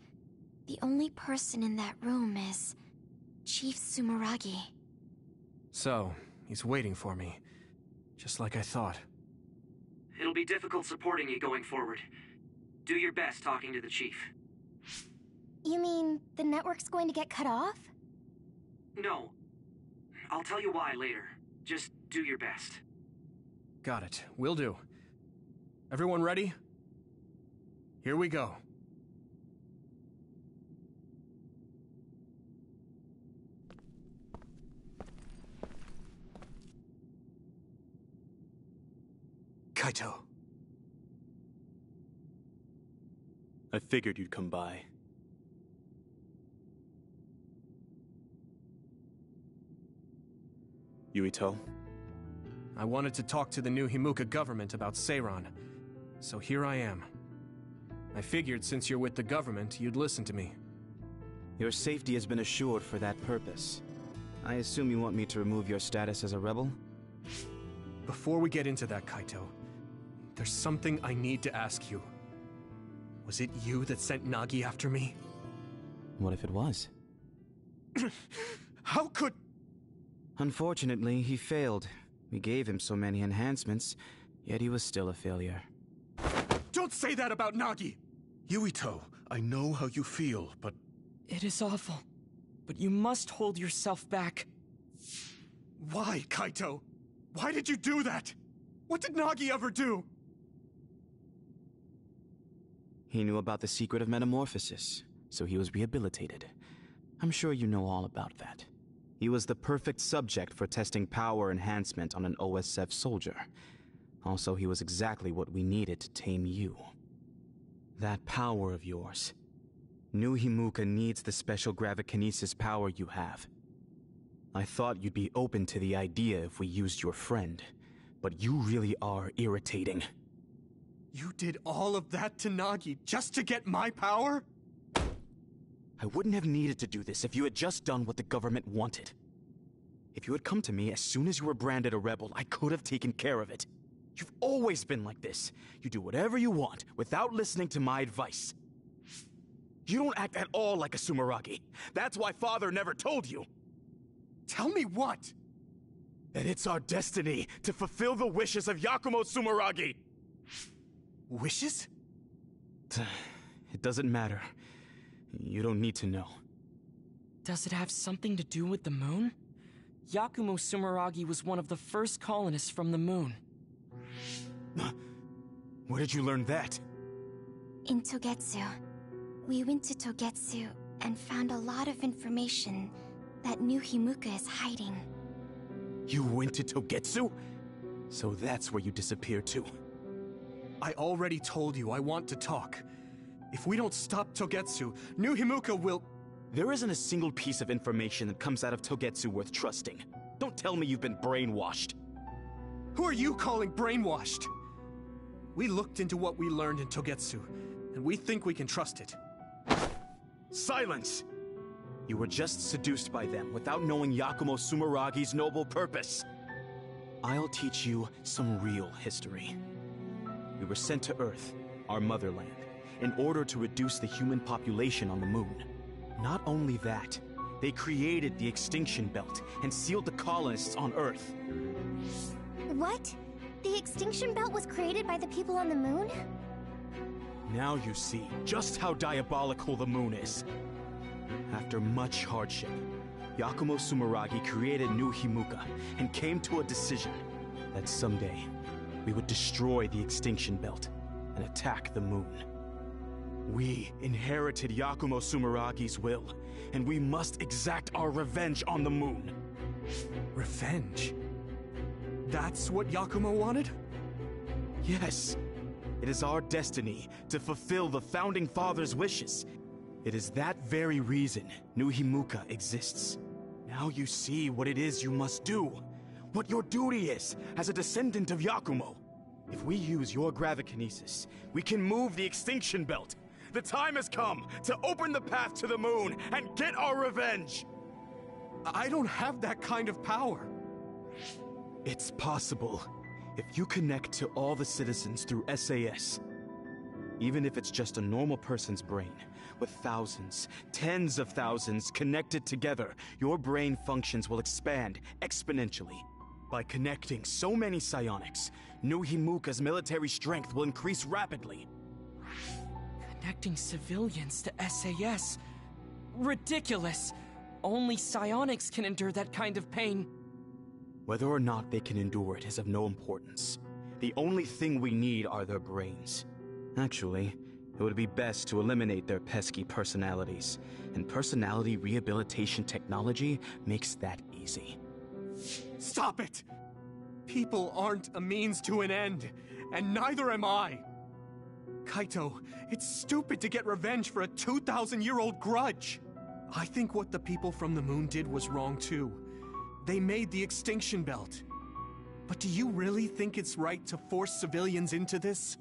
The only person in that room is Chief Sumeragi. So, he's waiting for me. Just like I thought. It'll be difficult supporting you going forward. Do your best talking to the chief. You mean the network's going to get cut off? No. I'll tell you why later. Just do your best. Got it. Will do. Everyone ready? Here we go. Kaito. I figured you'd come by. Yuito? I wanted to talk to the new Himuka government about Seiran, so here I am. I figured since you're with the government, you'd listen to me. Your safety has been assured for that purpose. I assume you want me to remove your status as a rebel? Before we get into that, Kaito, there's something I need to ask you. Was it you that sent Nagi after me? What if it was? How could... Unfortunately, he failed. We gave him so many enhancements, yet he was still a failure. Don't say that about Nagi! Yuito, I know how you feel, but... It is awful, but you must hold yourself back. Why, Kaito? Why did you do that? What did Nagi ever do? He knew about the secret of metamorphosis, so he was rehabilitated. I'm sure you know all about that. He was the perfect subject for testing power enhancement on an OSF soldier. Also, he was exactly what we needed to tame you. That power of yours. New Himuka needs the special gravikinesis power you have. I thought you'd be open to the idea if we used your friend, but you really are irritating. You did all of that to Nagi just to get my power? I wouldn't have needed to do this if you had just done what the government wanted. If you had come to me as soon as you were branded a rebel, I could have taken care of it. You've always been like this. You do whatever you want without listening to my advice. You don't act at all like a Sumeragi. That's why Father never told you. Tell me what? That it's our destiny to fulfill the wishes of Yakumo Sumeragi. Wishes? It doesn't matter. You don't need to know. Does it have something to do with the moon? Yakumo Sumeragi was one of the first colonists from the moon. Where did you learn that? In Togetsu. We went to Togetsu and found a lot of information that New Himuka is hiding. You went to Togetsu? So that's where you disappeared to. I already told you I want to talk. If we don't stop Togetsu, New Himuka will... There isn't a single piece of information that comes out of Togetsu worth trusting. Don't tell me you've been brainwashed. Who are you calling brainwashed? We looked into what we learned in Togetsu, and we think we can trust it. Silence! You were just seduced by them without knowing Yakumo Sumeragi's noble purpose. I'll teach you some real history. We were sent to Earth, our motherland, in order to reduce the human population on the moon. Not only that, they created the extinction belt and sealed the colonists on Earth. What? The extinction belt was created by the people on the moon? Now you see just how diabolical the moon is. After much hardship, Yakumo Sumeragi created New Himuka and came to a decision that someday we would destroy the extinction belt and attack the moon. We inherited Yakumo Sumeragi's will, and we must exact our revenge on the moon. Revenge? That's what Yakumo wanted? Yes. It is our destiny to fulfill the Founding Father's wishes. It is that very reason New Himuka exists. Now you see what it is you must do. What your duty is as a descendant of Yakumo. If we use your gravikinesis, we can move the extinction belt. The time has come to open the path to the moon and get our revenge! I don't have that kind of power. It's possible if you connect to all the citizens through SAS. Even if it's just a normal person's brain, with thousands, tens of thousands connected together, your brain functions will expand exponentially. By connecting so many psionics, New Himuka's military strength will increase rapidly. Connecting civilians to SAS? Ridiculous! Only psionics can endure that kind of pain. Whether or not they can endure it is of no importance. The only thing we need are their brains. Actually, it would be best to eliminate their pesky personalities, and personality rehabilitation technology makes that easy. Stop it! People aren't a means to an end, and neither am I. Kaito, it's stupid to get revenge for a 2,000-year-old grudge. I think what the people from the moon did was wrong too. They made the extinction belt. But do you really think it's right to force civilians into this?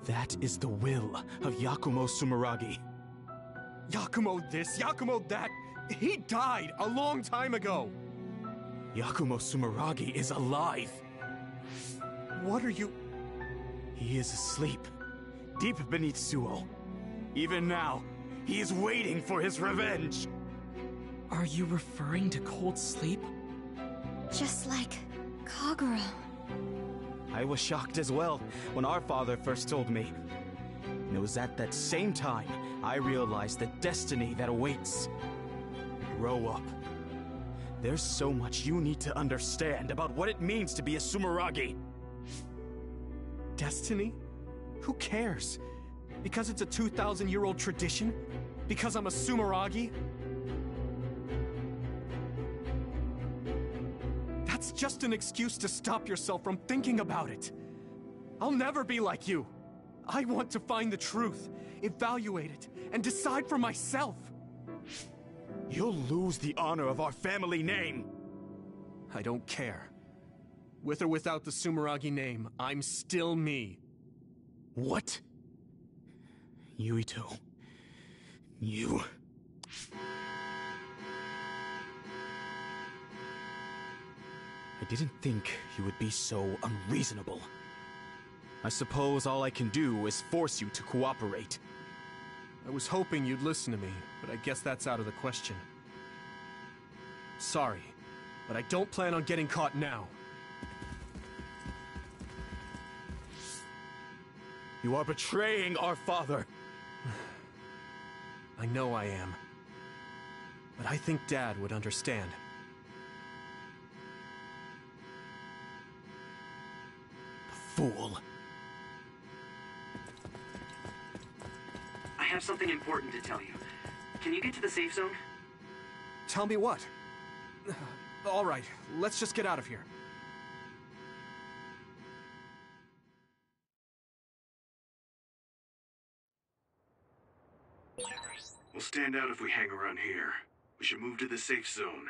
That is the will of Yakumo Sumeragi. Yakumo this, Yakumo that. He died a long time ago. Yakumo Sumeragi is alive. What are you... He is asleep, deep beneath Suo. Even now, he is waiting for his revenge. Are you referring to cold sleep? Just like Kagura. I was shocked as well when our father first told me. And it was at that same time I realized the destiny that awaits. Grow up. There's so much you need to understand about what it means to be a Sumeragi. Destiny? Who cares? Because it's a 2,000-year-old tradition? Because I'm a Sumeragi? That's just an excuse to stop yourself from thinking about it. I'll never be like you. I want to find the truth, evaluate it, and decide for myself. You'll lose the honor of our family name. I don't care. With or without the Sumeragi name, I'm still me. What? Yuito. You... I didn't think you would be so unreasonable. I suppose all I can do is force you to cooperate. I was hoping you'd listen to me, but I guess that's out of the question. Sorry, but I don't plan on getting caught now. You are betraying our father. I know I am. but I think Dad would understand. Fool. I have something important to tell you. Can you get to the safe zone? Tell me what? All right, let's just get out of here. We'll stand out if we hang around here. We should move to the safe zone.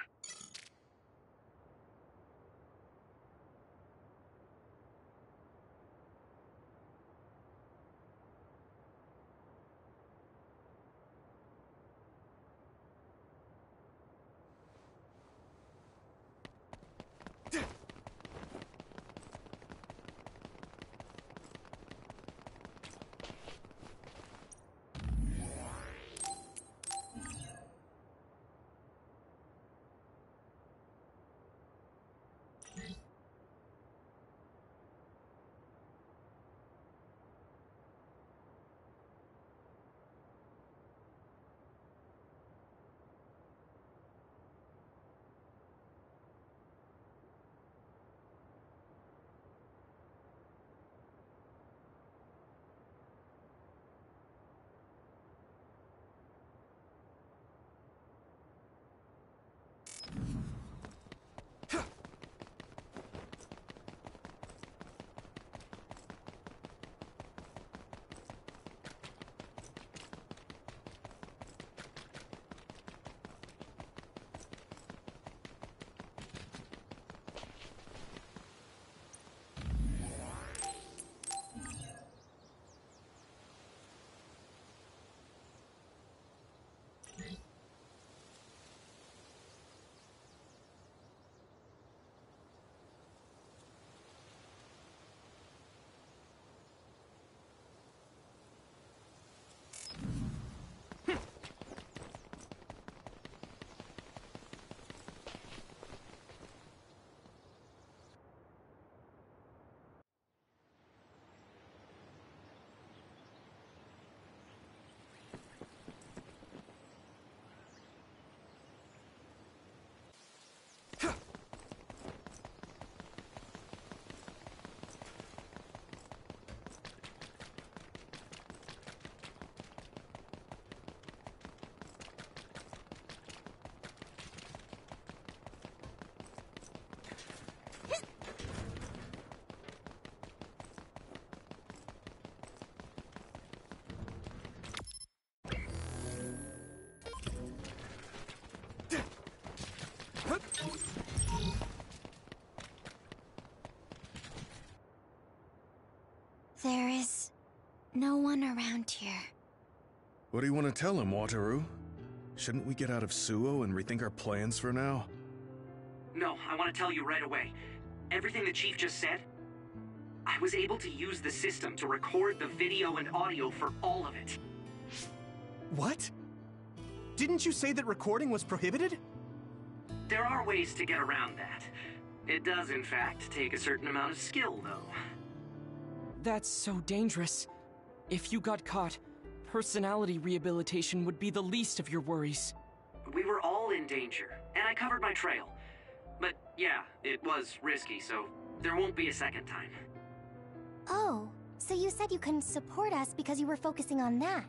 There is no one around here. What do you want to tell him, Wataru? Shouldn't we get out of Suo and rethink our plans for now? No, I want to tell you right away. Everything the Chief just said, I was able to use the system to record the video and audio for all of it. What? Didn't you say that recording was prohibited? There are ways to get around that. It does, in fact, take a certain amount of skill, though. That's so dangerous. If you got caught, personality rehabilitation would be the least of your worries. We were all in danger, and I covered my trail. But yeah, it was risky, so there won't be a second time. Oh, so you said you couldn't support us because you were focusing on that.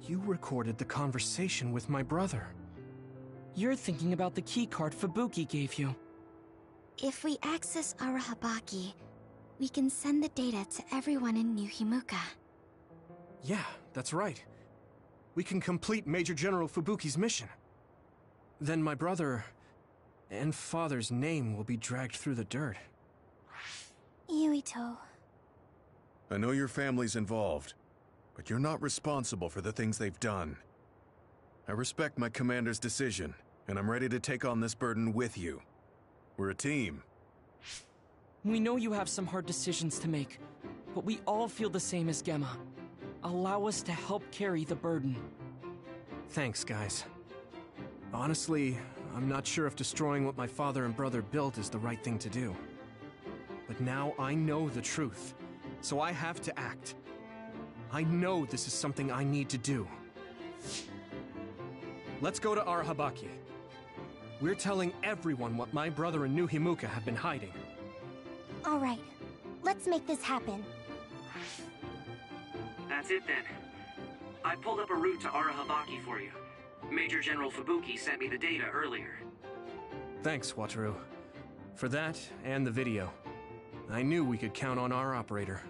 You recorded the conversation with my brother. You're thinking about the keycard Fubuki gave you. If we access Arahabaki, we can send the data to everyone in New Himuka. Yeah, that's right. We can complete Major General Fubuki's mission. Then my brother and father's name will be dragged through the dirt. Yuito. I know your family's involved, but you're not responsible for the things they've done. I respect my commander's decision, and I'm ready to take on this burden with you. We're a team. We know you have some hard decisions to make, but we all feel the same as Gemma. Allow us to help carry the burden. Thanks, guys. Honestly, I'm not sure if destroying what my father and brother built is the right thing to do. But now I know the truth, so I have to act. I know this is something I need to do. let's go to Arahabaki. We're telling everyone what my brother and New Himuka have been hiding. Alright, let's make this happen. That's it then. I pulled up a route to Arahabaki for you. Major General Fubuki sent me the data earlier. Thanks, Wataru. For that, and the video. I knew we could count on our operator.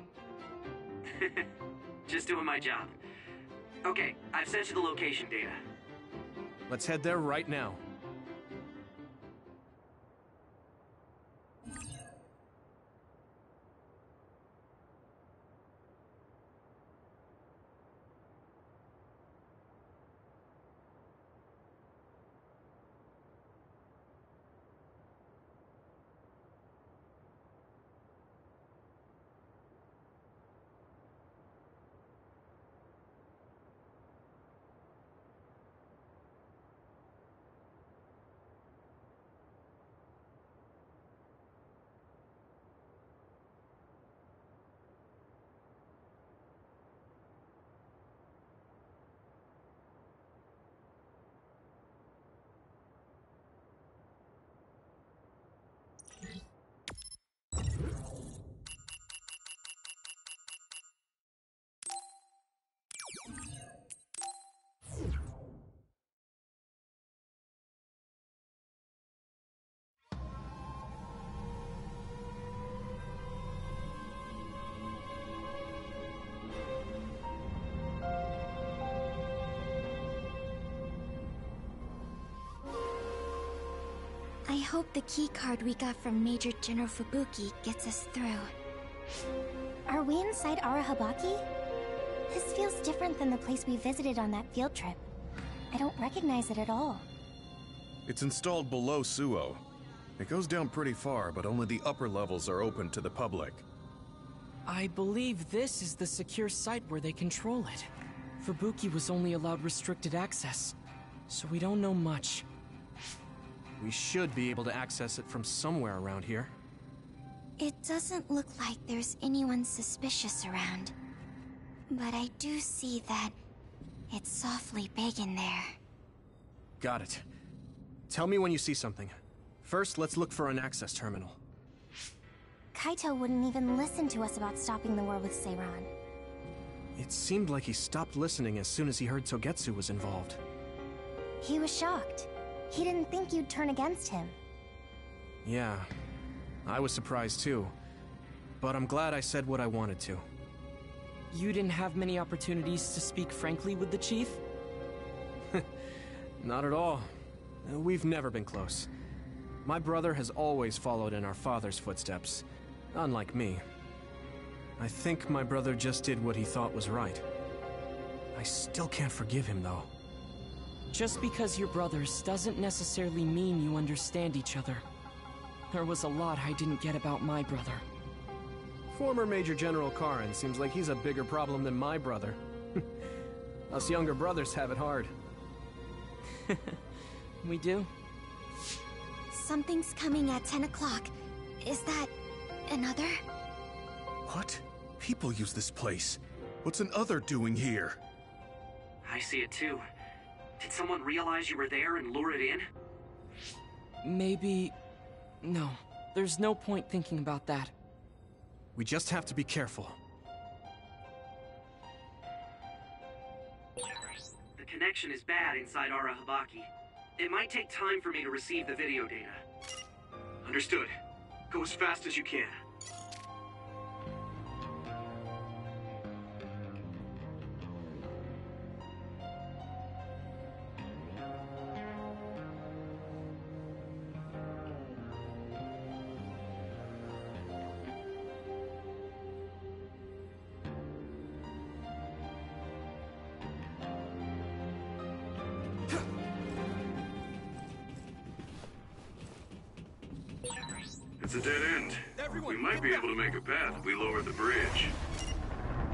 Just doing my job. Okay, I've sent you the location data. Let's head there right now. I hope the keycard we got from Major General Fubuki gets us through. Are we inside Arahabaki? This feels different than the place we visited on that field trip. I don't recognize it at all. It's installed below Suo. It goes down pretty far, but only the upper levels are open to the public. I believe this is the secure site where they control it. Fubuki was only allowed restricted access, so we don't know much. We should be able to access it from somewhere around here. It doesn't look like there's anyone suspicious around. But I do see that it's softly big in there. Got it. Tell me when you see something. First, let's look for an access terminal. Kaito wouldn't even listen to us about stopping the war with Seiran. It seemed like he stopped listening as soon as he heard Togetsu was involved. He was shocked. He didn't think you'd turn against him. Yeah, I was surprised too. But I'm glad I said what I wanted to. You didn't have many opportunities to speak frankly with the chief? Not at all. We've never been close. My brother has always followed in our father's footsteps, unlike me. I think my brother just did what he thought was right. I still can't forgive him, though. Just because you're brothers doesn't necessarily mean you understand each other. There was a lot I didn't get about my brother. Former Major General Karin seems like he's a bigger problem than my brother. Us younger brothers have it hard. We do? Something's coming at 10 o'clock. Is that another? What? People use this place. What's an other doing here? I see it too. Did someone realize you were there and lure it in? Maybe... No. There's no point thinking about that. We just have to be careful. The connection is bad inside Arahabaki. It might take time for me to receive the video data. Understood. Go as fast as you can. It's a dead end. We might be able to make a path if we lower the bridge.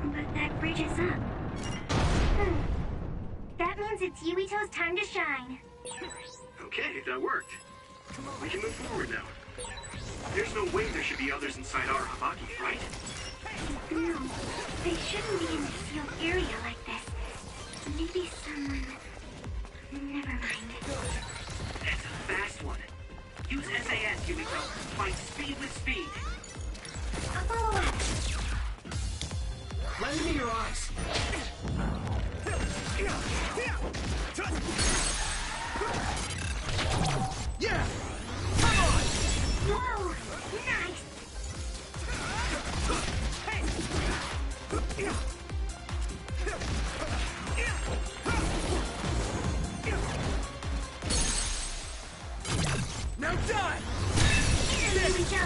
But that bridge is up. That means it's Yuito's time to shine. Okay, that worked. We can move forward now. There's no way there should be others inside Arahabaki, right? No, they shouldn't be in a sealed area like this. Maybe someone Never mind. That's a fast one. Use SAS, Yumiko. Find speed with speed. I'll follow up. Lend me your eyes. Yeah! Come on! Whoa! Nice! Now die! Here we go!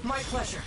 My pleasure.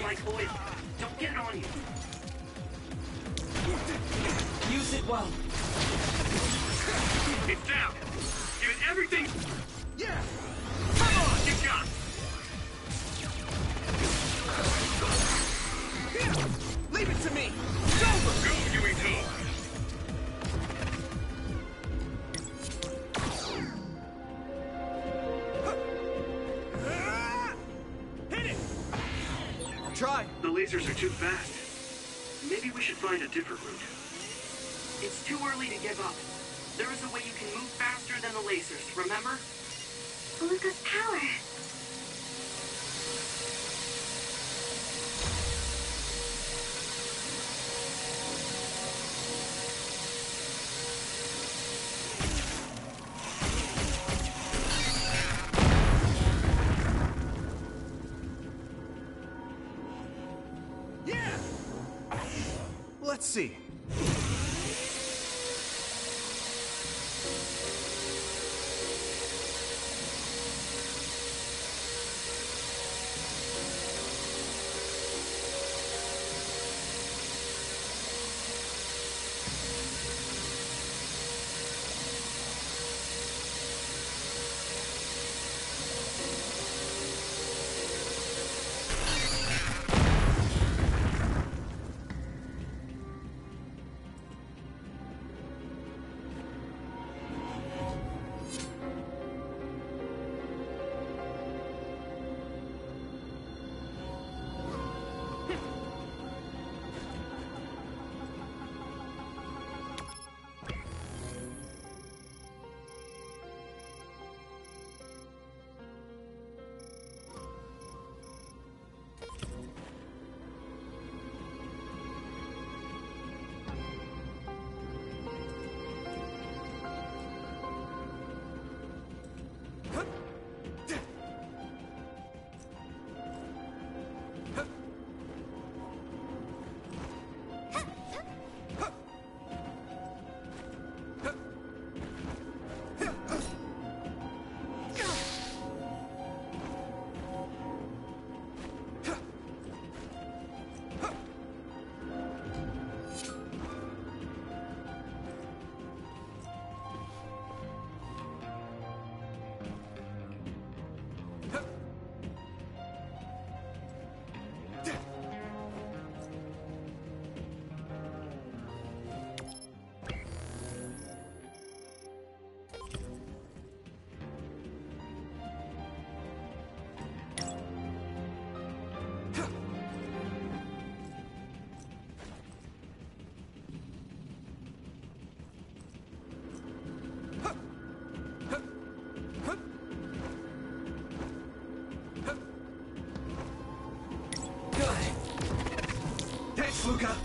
like oil. Don't get it on you. Use it well. It's down. Give it everything. Yeah! Come on, you got it. Leave it to me! It's over! Go, Yuito. Hit it! I'll try. The lasers are too fast. Maybe we should find a different route. It's too early to give up. There is a way you can move faster than the lasers, remember? Luca's power. Yeah! Let's see. Luca!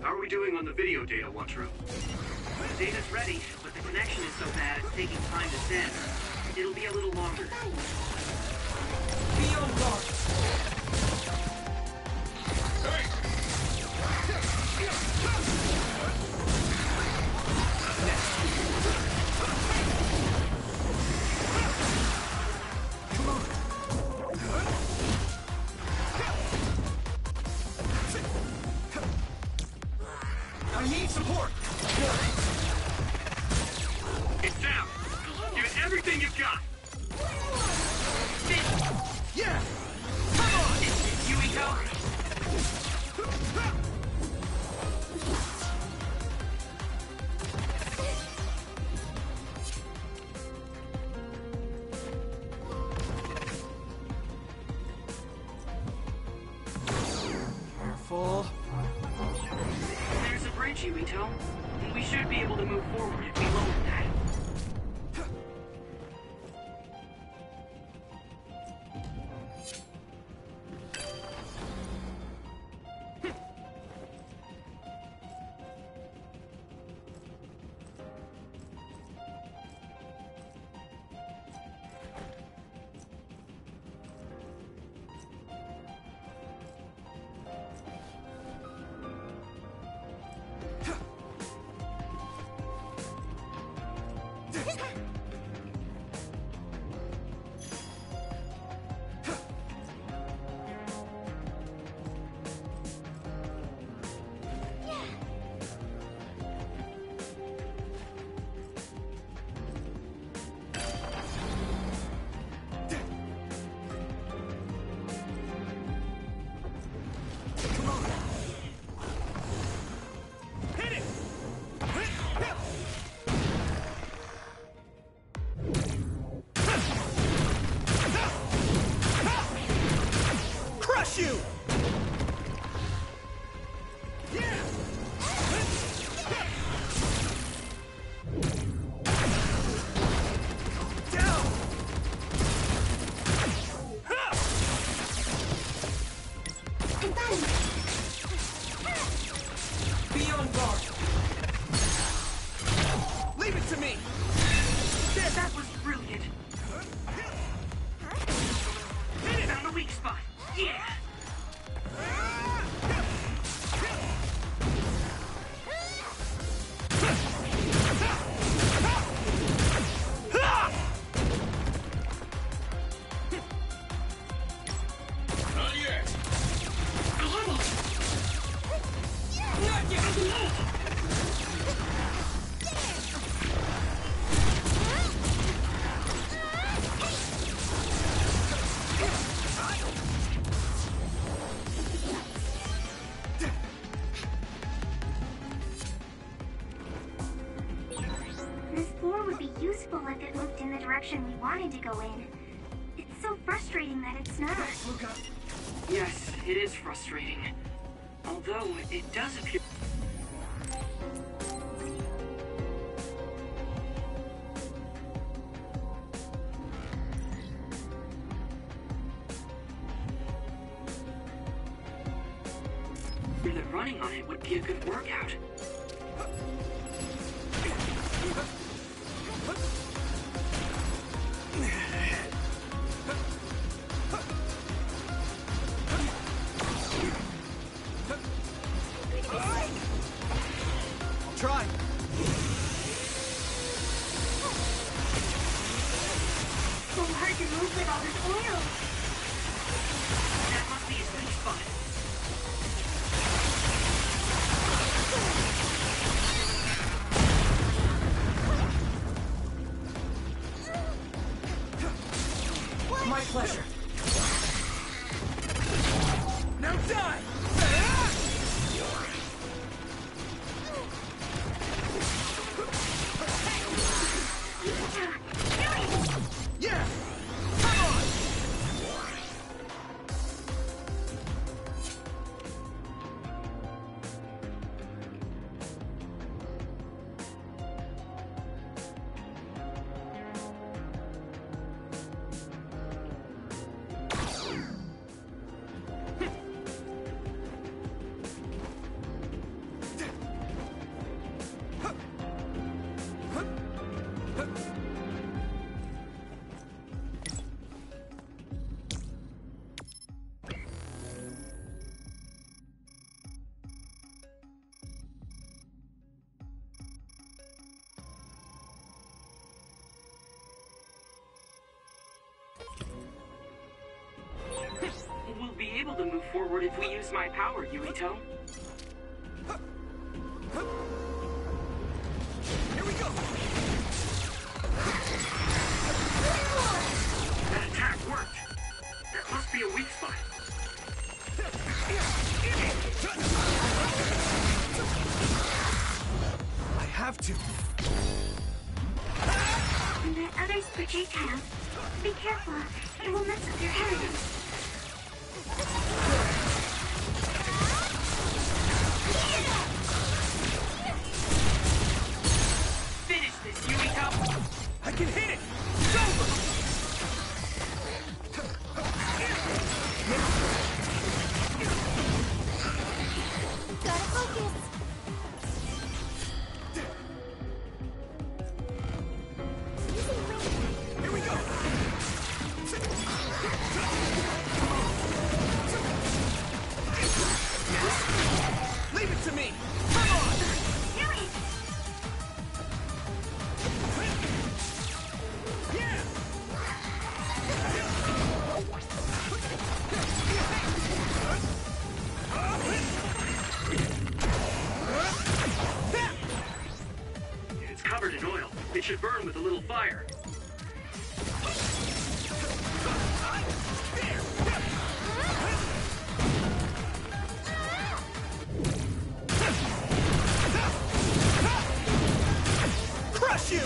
How are we doing on the video data, Watro? The data's ready, but the connection is so bad it's taking time to send. It'll be a little longer. Be on guard! I need support! It's down. Give it everything you've got. Yeah! Come on! Yuito! careful. There's a bridge, Yuito. We should be able to move forward if we lower that. You! Be on guard. Leave it to me! That was brilliant. Found the weak spot. Yeah! Not yet. Not yet! This floor would be useful if it moved in the direction we wanted to go in. It's so frustrating that it's not. Yes, it is frustrating. Although, it does appear... that running on it would be a good workout. Try! So hard to move with all this oil. That must be his weak spot. My pleasure. Now die! Yeah! Come on! We'll be able to move forward if we use my power, Yuito. Here we go! That attack worked. That must be a weak spot. I have to. And that other's projectile. Be careful. It will mess with your head. should burn with a little fire. Crush you!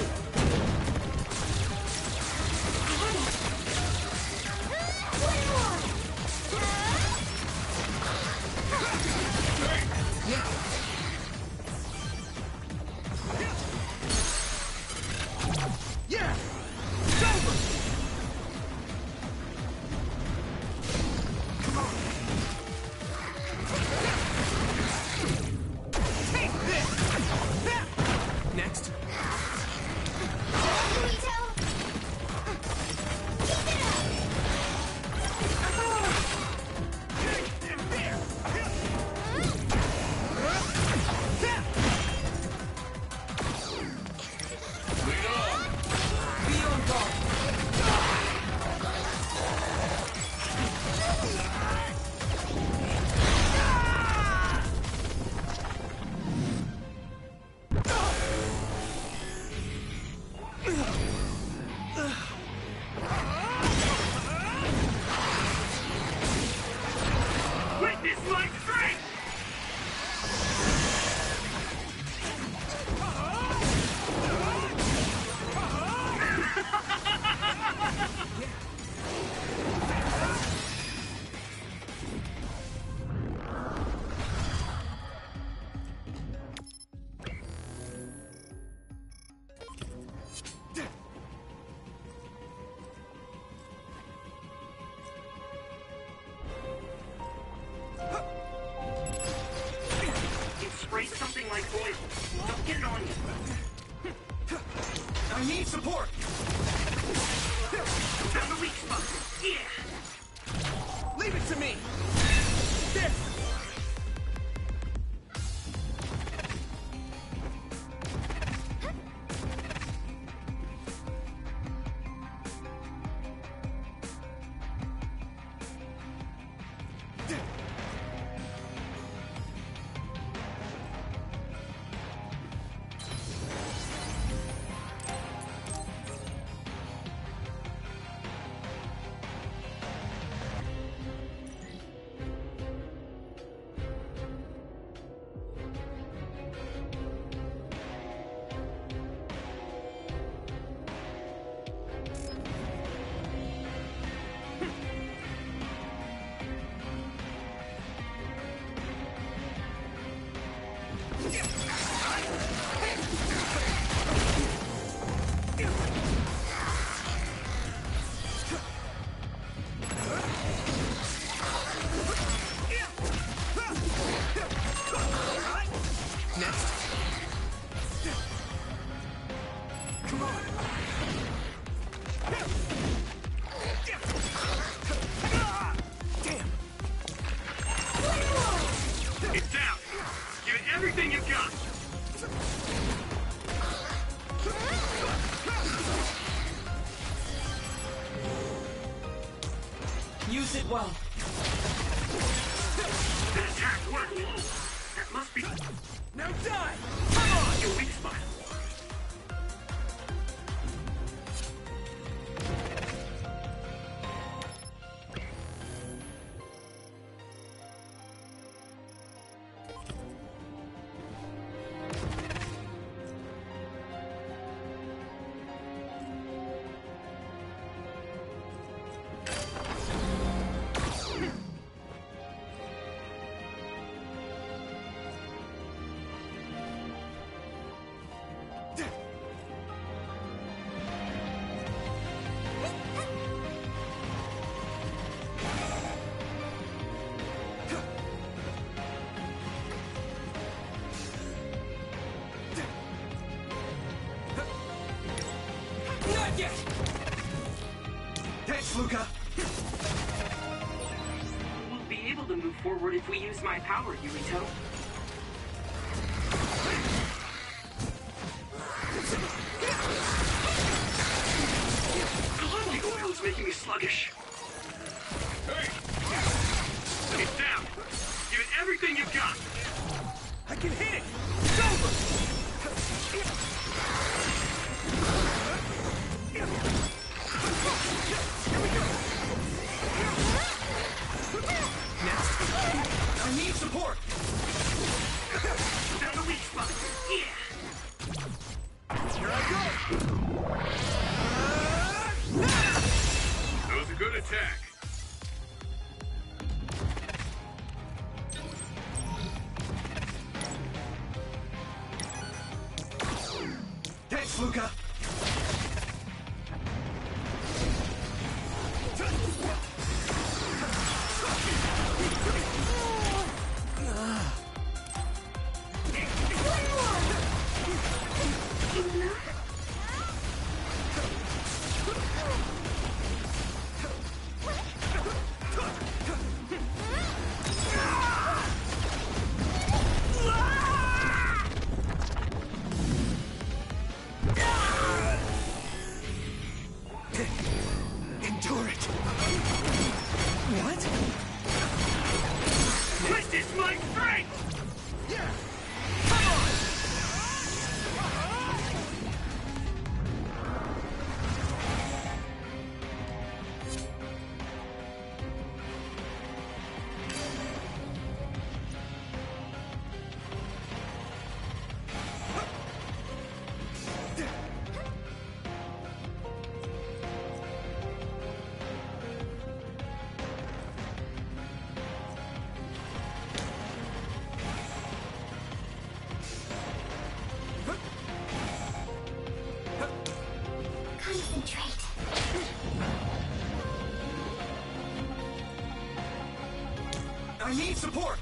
Yeah! It's over! Come on! Take this! Next. Witness my strength! It sprays something like oil. Don't get it on you. I need support! Found the weak spot. Yeah! Leave it to me! There! It's down. Give it everything you've got. Use it well. That attack worked. That must be... Now die! Come on, your weak spot. Not yet! Thanks, Luca! We'll be able to move forward if we use my power, Yurito. The oil's making me sluggish. Hey! It's down. Give it everything you've got. I can hit it! It's over! I need support! Found a weak spot. Yeah. Here I go! That was a good attack. Thanks, Luca! Endure it. What? This is my strength! Yeah! Come on! Concentrate. I need support!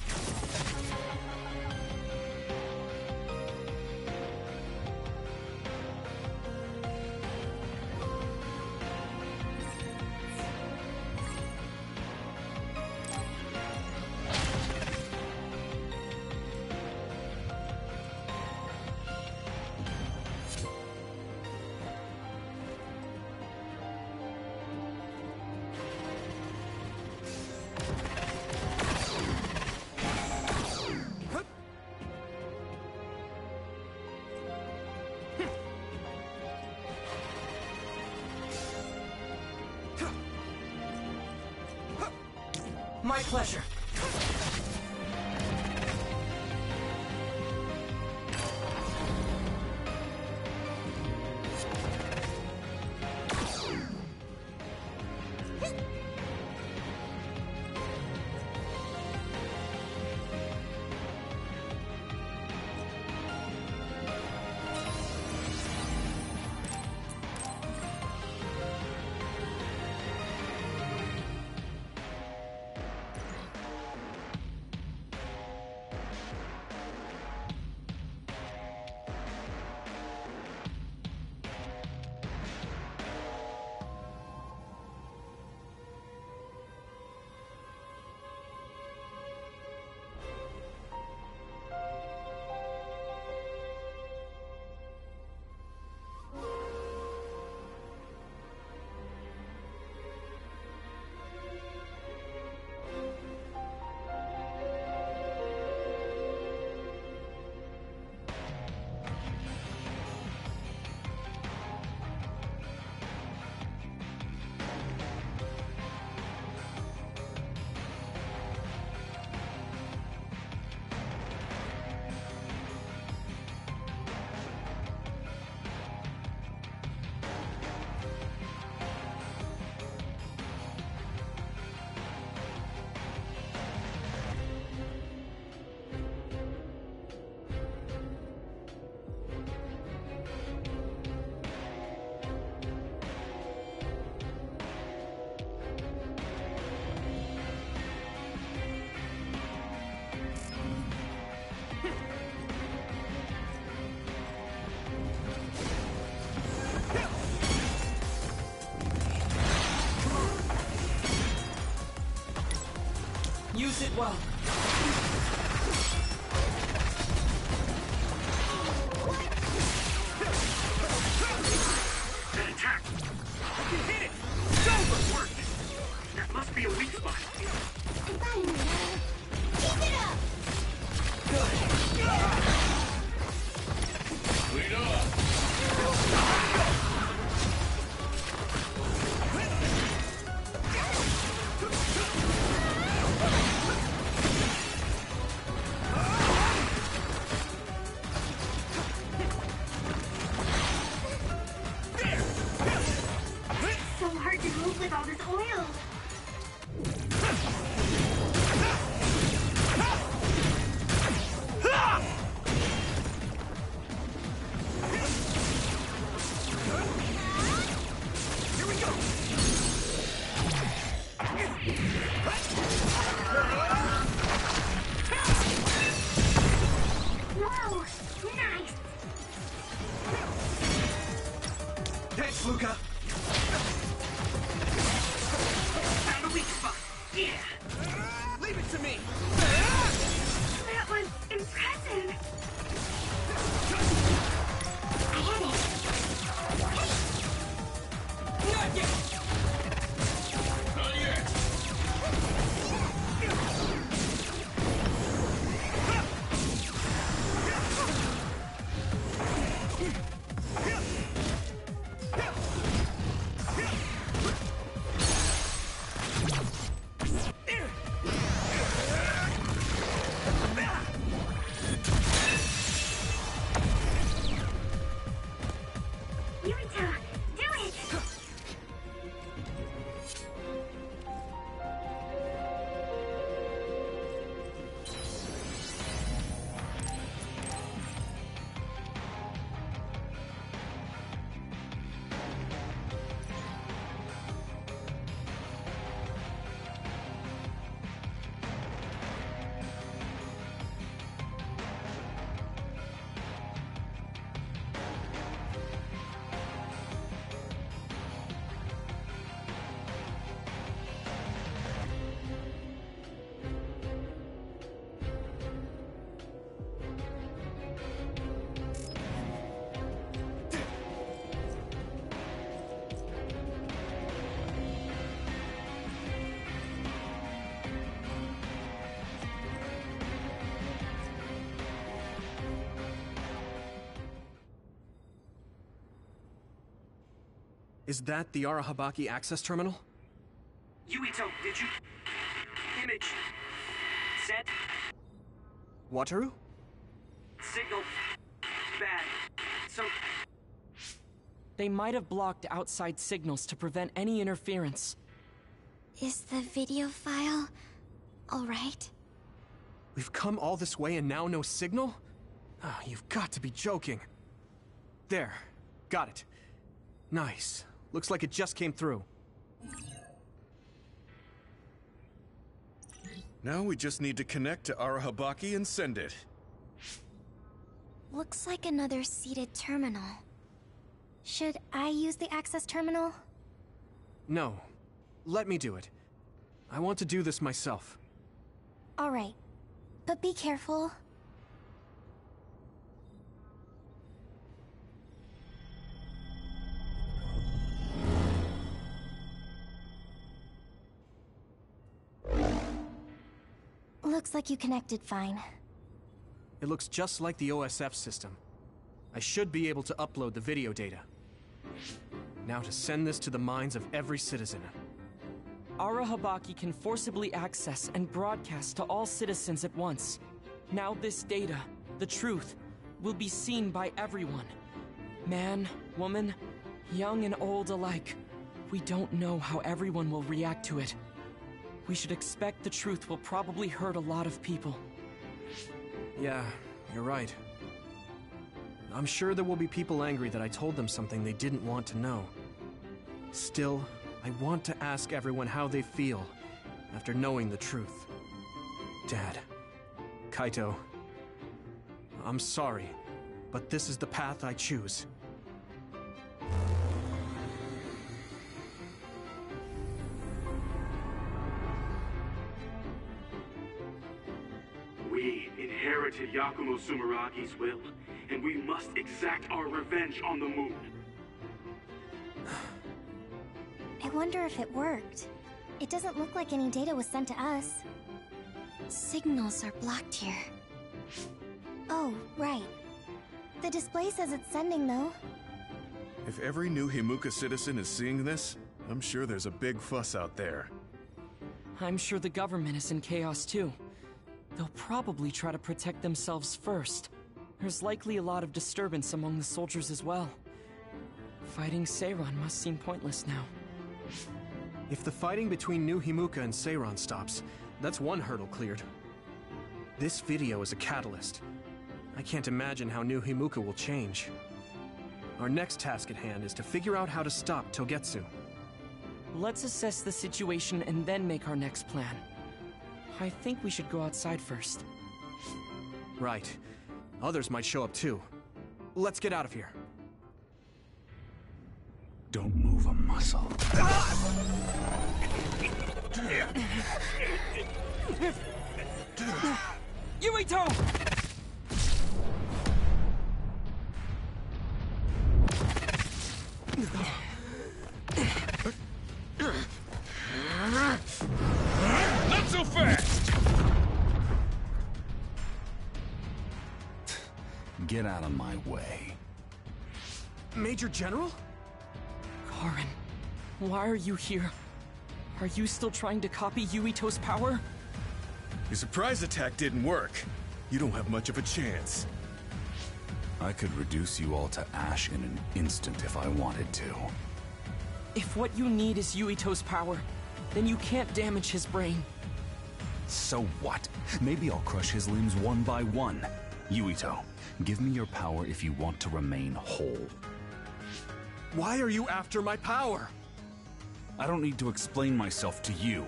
My pleasure. Use it well. That attack! I can hit it! It's over! Worked! That must be a weak spot. Keep it up! Lead up! Is that the Arahabaki access terminal? Yuito, did you... Image... Sent? Wataru? Signal... bad. So... They might have blocked outside signals to prevent any interference. Is the video file alright? We've come all this way and now no signal? Ah, you've got to be joking. There. Got it. Nice. Looks like it just came through. Now we just need to connect to Arahabaki and send it. Looks like another seated terminal. Should I use the access terminal? No. Let me do it. I want to do this myself. Alright. But be careful. Looks like you connected fine. It looks just like the OSF system. I should be able to upload the video data. Now to send this to the minds of every citizen. Arahabaki can forcibly access and broadcast to all citizens at once. Now this data, the truth, will be seen by everyone. Man, woman, young and old alike. We don't know how everyone will react to it. We should expect the truth will probably hurt a lot of people. Yeah, you're right. I'm sure there will be people angry that I told them something they didn't want to know. Still, I want to ask everyone how they feel after knowing the truth. Dad, Kaito, I'm sorry, but this is the path I choose. We inherited Yakumo Sumeragi's will, and we must exact our revenge on the moon. I wonder if it worked. It doesn't look like any data was sent to us. Signals are blocked here. Oh, right. The display says it's sending, though. If every new Himuka citizen is seeing this, I'm sure there's a big fuss out there. I'm sure the government is in chaos too. They'll probably try to protect themselves first. There's likely a lot of disturbance among the soldiers as well. Fighting Seiran must seem pointless now. If the fighting between New Himuka and Seiran stops, that's one hurdle cleared. This video is a catalyst. I can't imagine how New Himuka will change. Our next task at hand is to figure out how to stop Togetsu. Let's assess the situation and then make our next plan. I think we should go outside first. Right. Others might show up too. Let's get out of here. Don't move a muscle. Yuito! Not so fast! Get out of my way. Major General? Karin, why are you here? Are you still trying to copy Yuito's power? Your surprise attack didn't work. You don't have much of a chance. I could reduce you all to ash in an instant if I wanted to. If what you need is Yuito's power, then you can't damage his brain. So what? Maybe I'll crush his limbs one by one. Yuito, give me your power if you want to remain whole. Why are you after my power? I don't need to explain myself to you.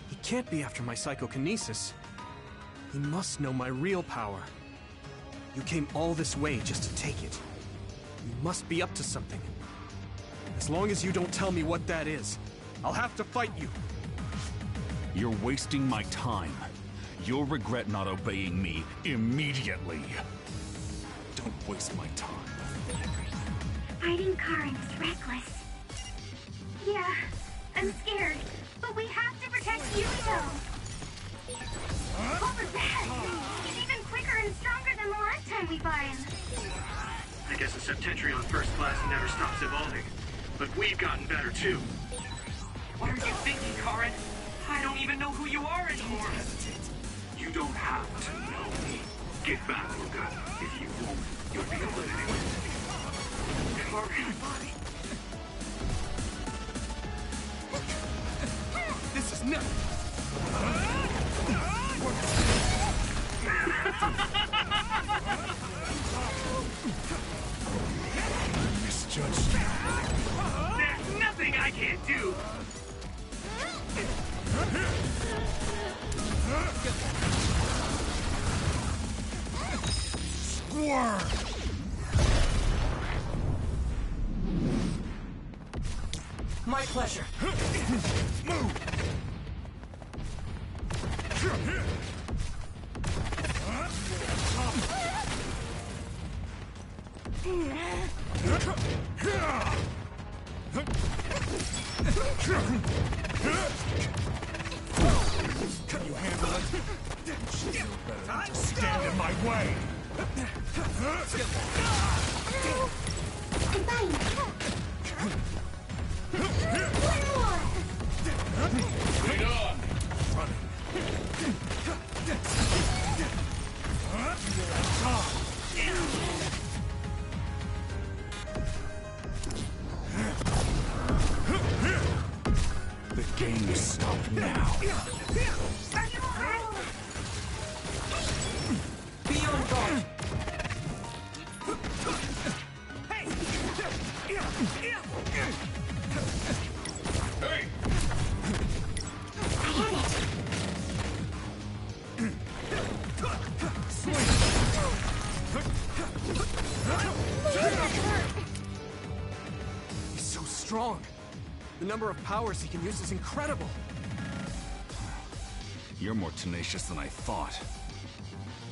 He can't be after my psychokinesis. He must know my real power. You came all this way just to take it. You must be up to something. As long as you don't tell me what that is, I'll have to fight you. You're wasting my time. You'll regret not obeying me immediately. Don't waste my time. Fighting Karin is reckless. Yeah, I'm scared, but we have to protect Yuito. What was that? He's even quicker and stronger than the last time we fought him. I guess the Septentrion First Class never stops evolving. But we've gotten better too. What are you thinking, Karen? I don't even know who you are anymore. You don't have to know me. Get back, Luca. If you won't, you'll be eliminated. Karen. This is nuts. Misjudged. There's nothing I can't do. Squirm! My pleasure. Move! Can you handle it? She's no better than to stand in my way. Lead on. The game stopped now. Be on guard. Hey! He's so strong. The number of powers he can use is incredible. You're more tenacious than I thought.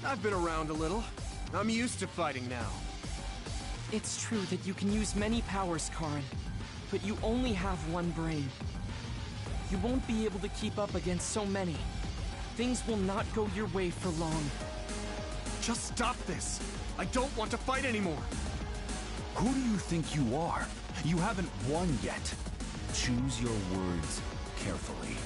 I've been around a little. I'm used to fighting now. It's true that you can use many powers, Karen, but you only have one brain. You won't be able to keep up against so many. Things will not go your way for long. Just stop this. I don't want to fight anymore. Who do you think you are? You haven't won yet. Choose your words carefully.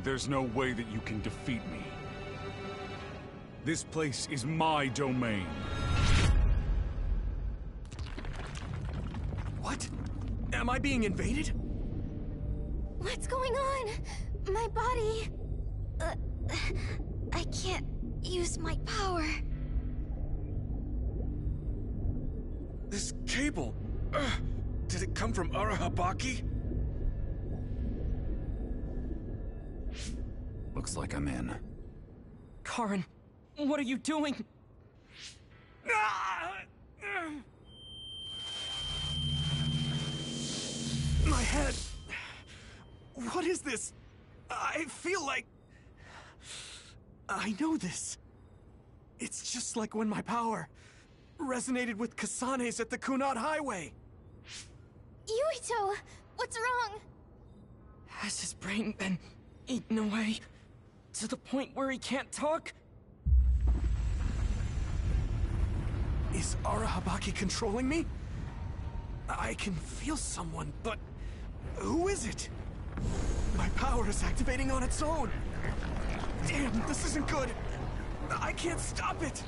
There's no way that you can defeat me. This place is my domain. What? Am I being invaded? What's going on? My body... I can't use my power. This cable... did it come from Arahabaki? Looks like I'm in. Karen, what are you doing? My head... What is this? I feel like... I know this. It's just like when my power resonated with Kasane's at the Kunad Highway. Yuito, what's wrong? Has his brain been eaten away to the point where he can't talk? Is Arahabaki controlling me? I can feel someone, but who is it? My power is activating on its own. Damn, this isn't good. I can't stop it.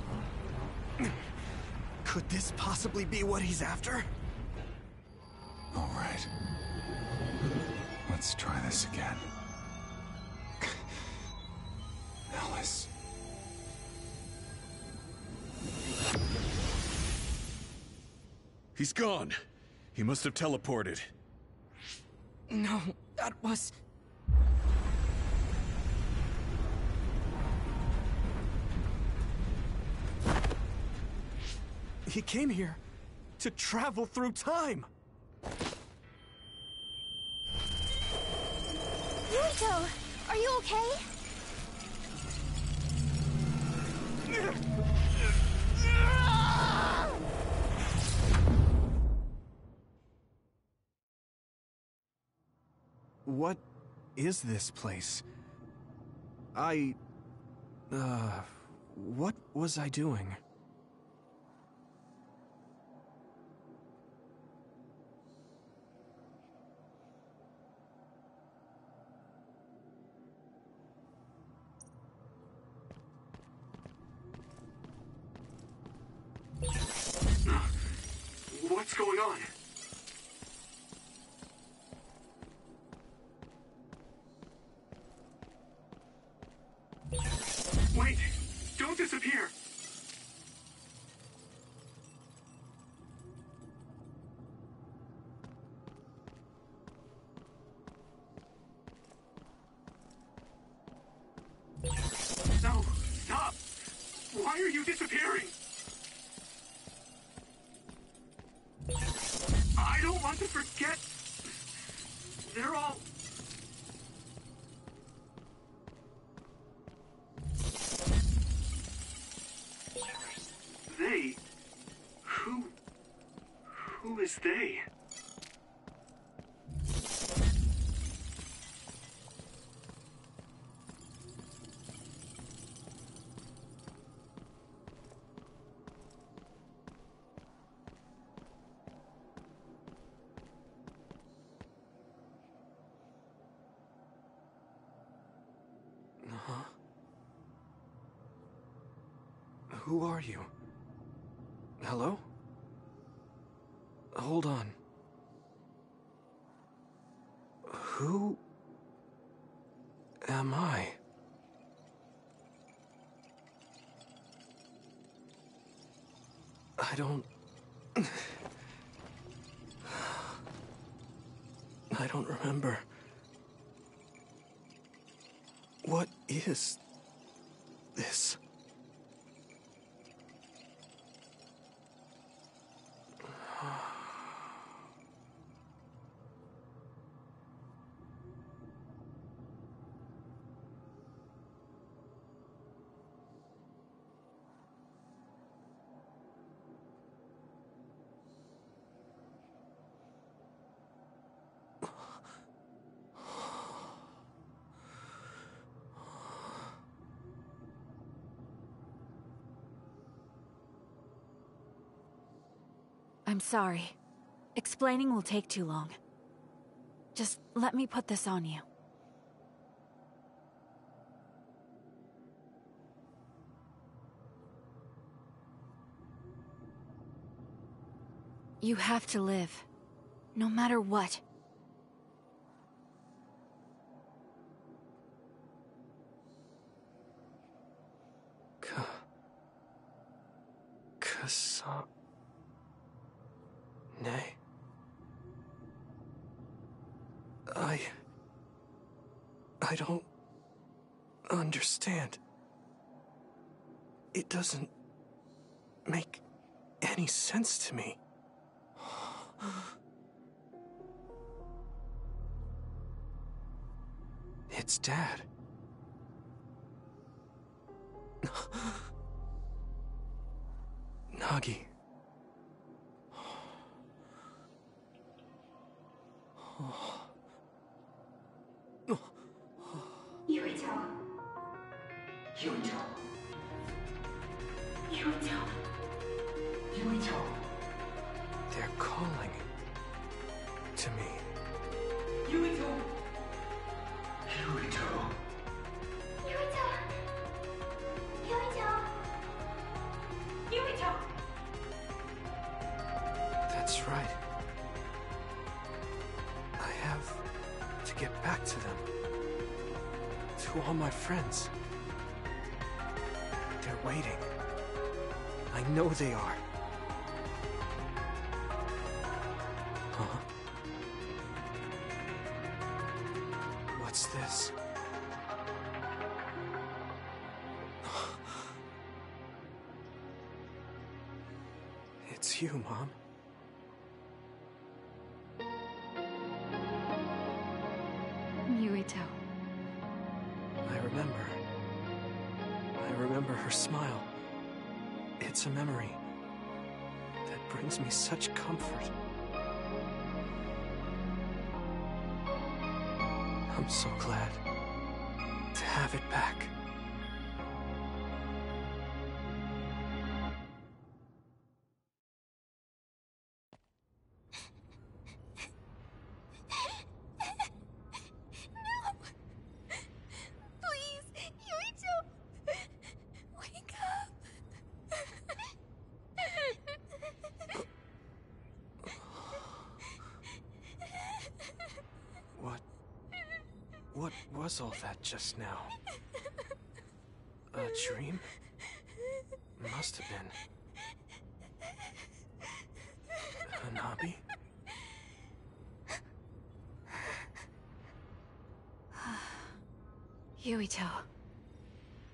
Could this possibly be what he's after? All right. Let's try this again. Alice. He's gone. He must have teleported. No, that was... He came here to travel through time. Yuito, are you okay? What is this place? What was I doing? What's going on? Wait! Don't disappear! No! Stop! Why are you disappearing? I don't want to forget. They're all... They? Who is they? Who are you? Hello? Hold on. Who am I? I don't remember. What is this? I'm sorry. Explaining will take too long. Just let me put this on you. You have to live, no matter what. Kasane? I don't understand. It doesn't make any sense to me. It's Dad. Nagi. They're calling to me. That's right. I have to get back to them. To all my friends. They're waiting. I know they are. Huh? What's this? It's you, Mom. Yuito. I remember her smile. It's a memory that brings me such comfort. I'm so glad to have it back. What was all that just now? A dream? Must have been. Hanabi? Yuito.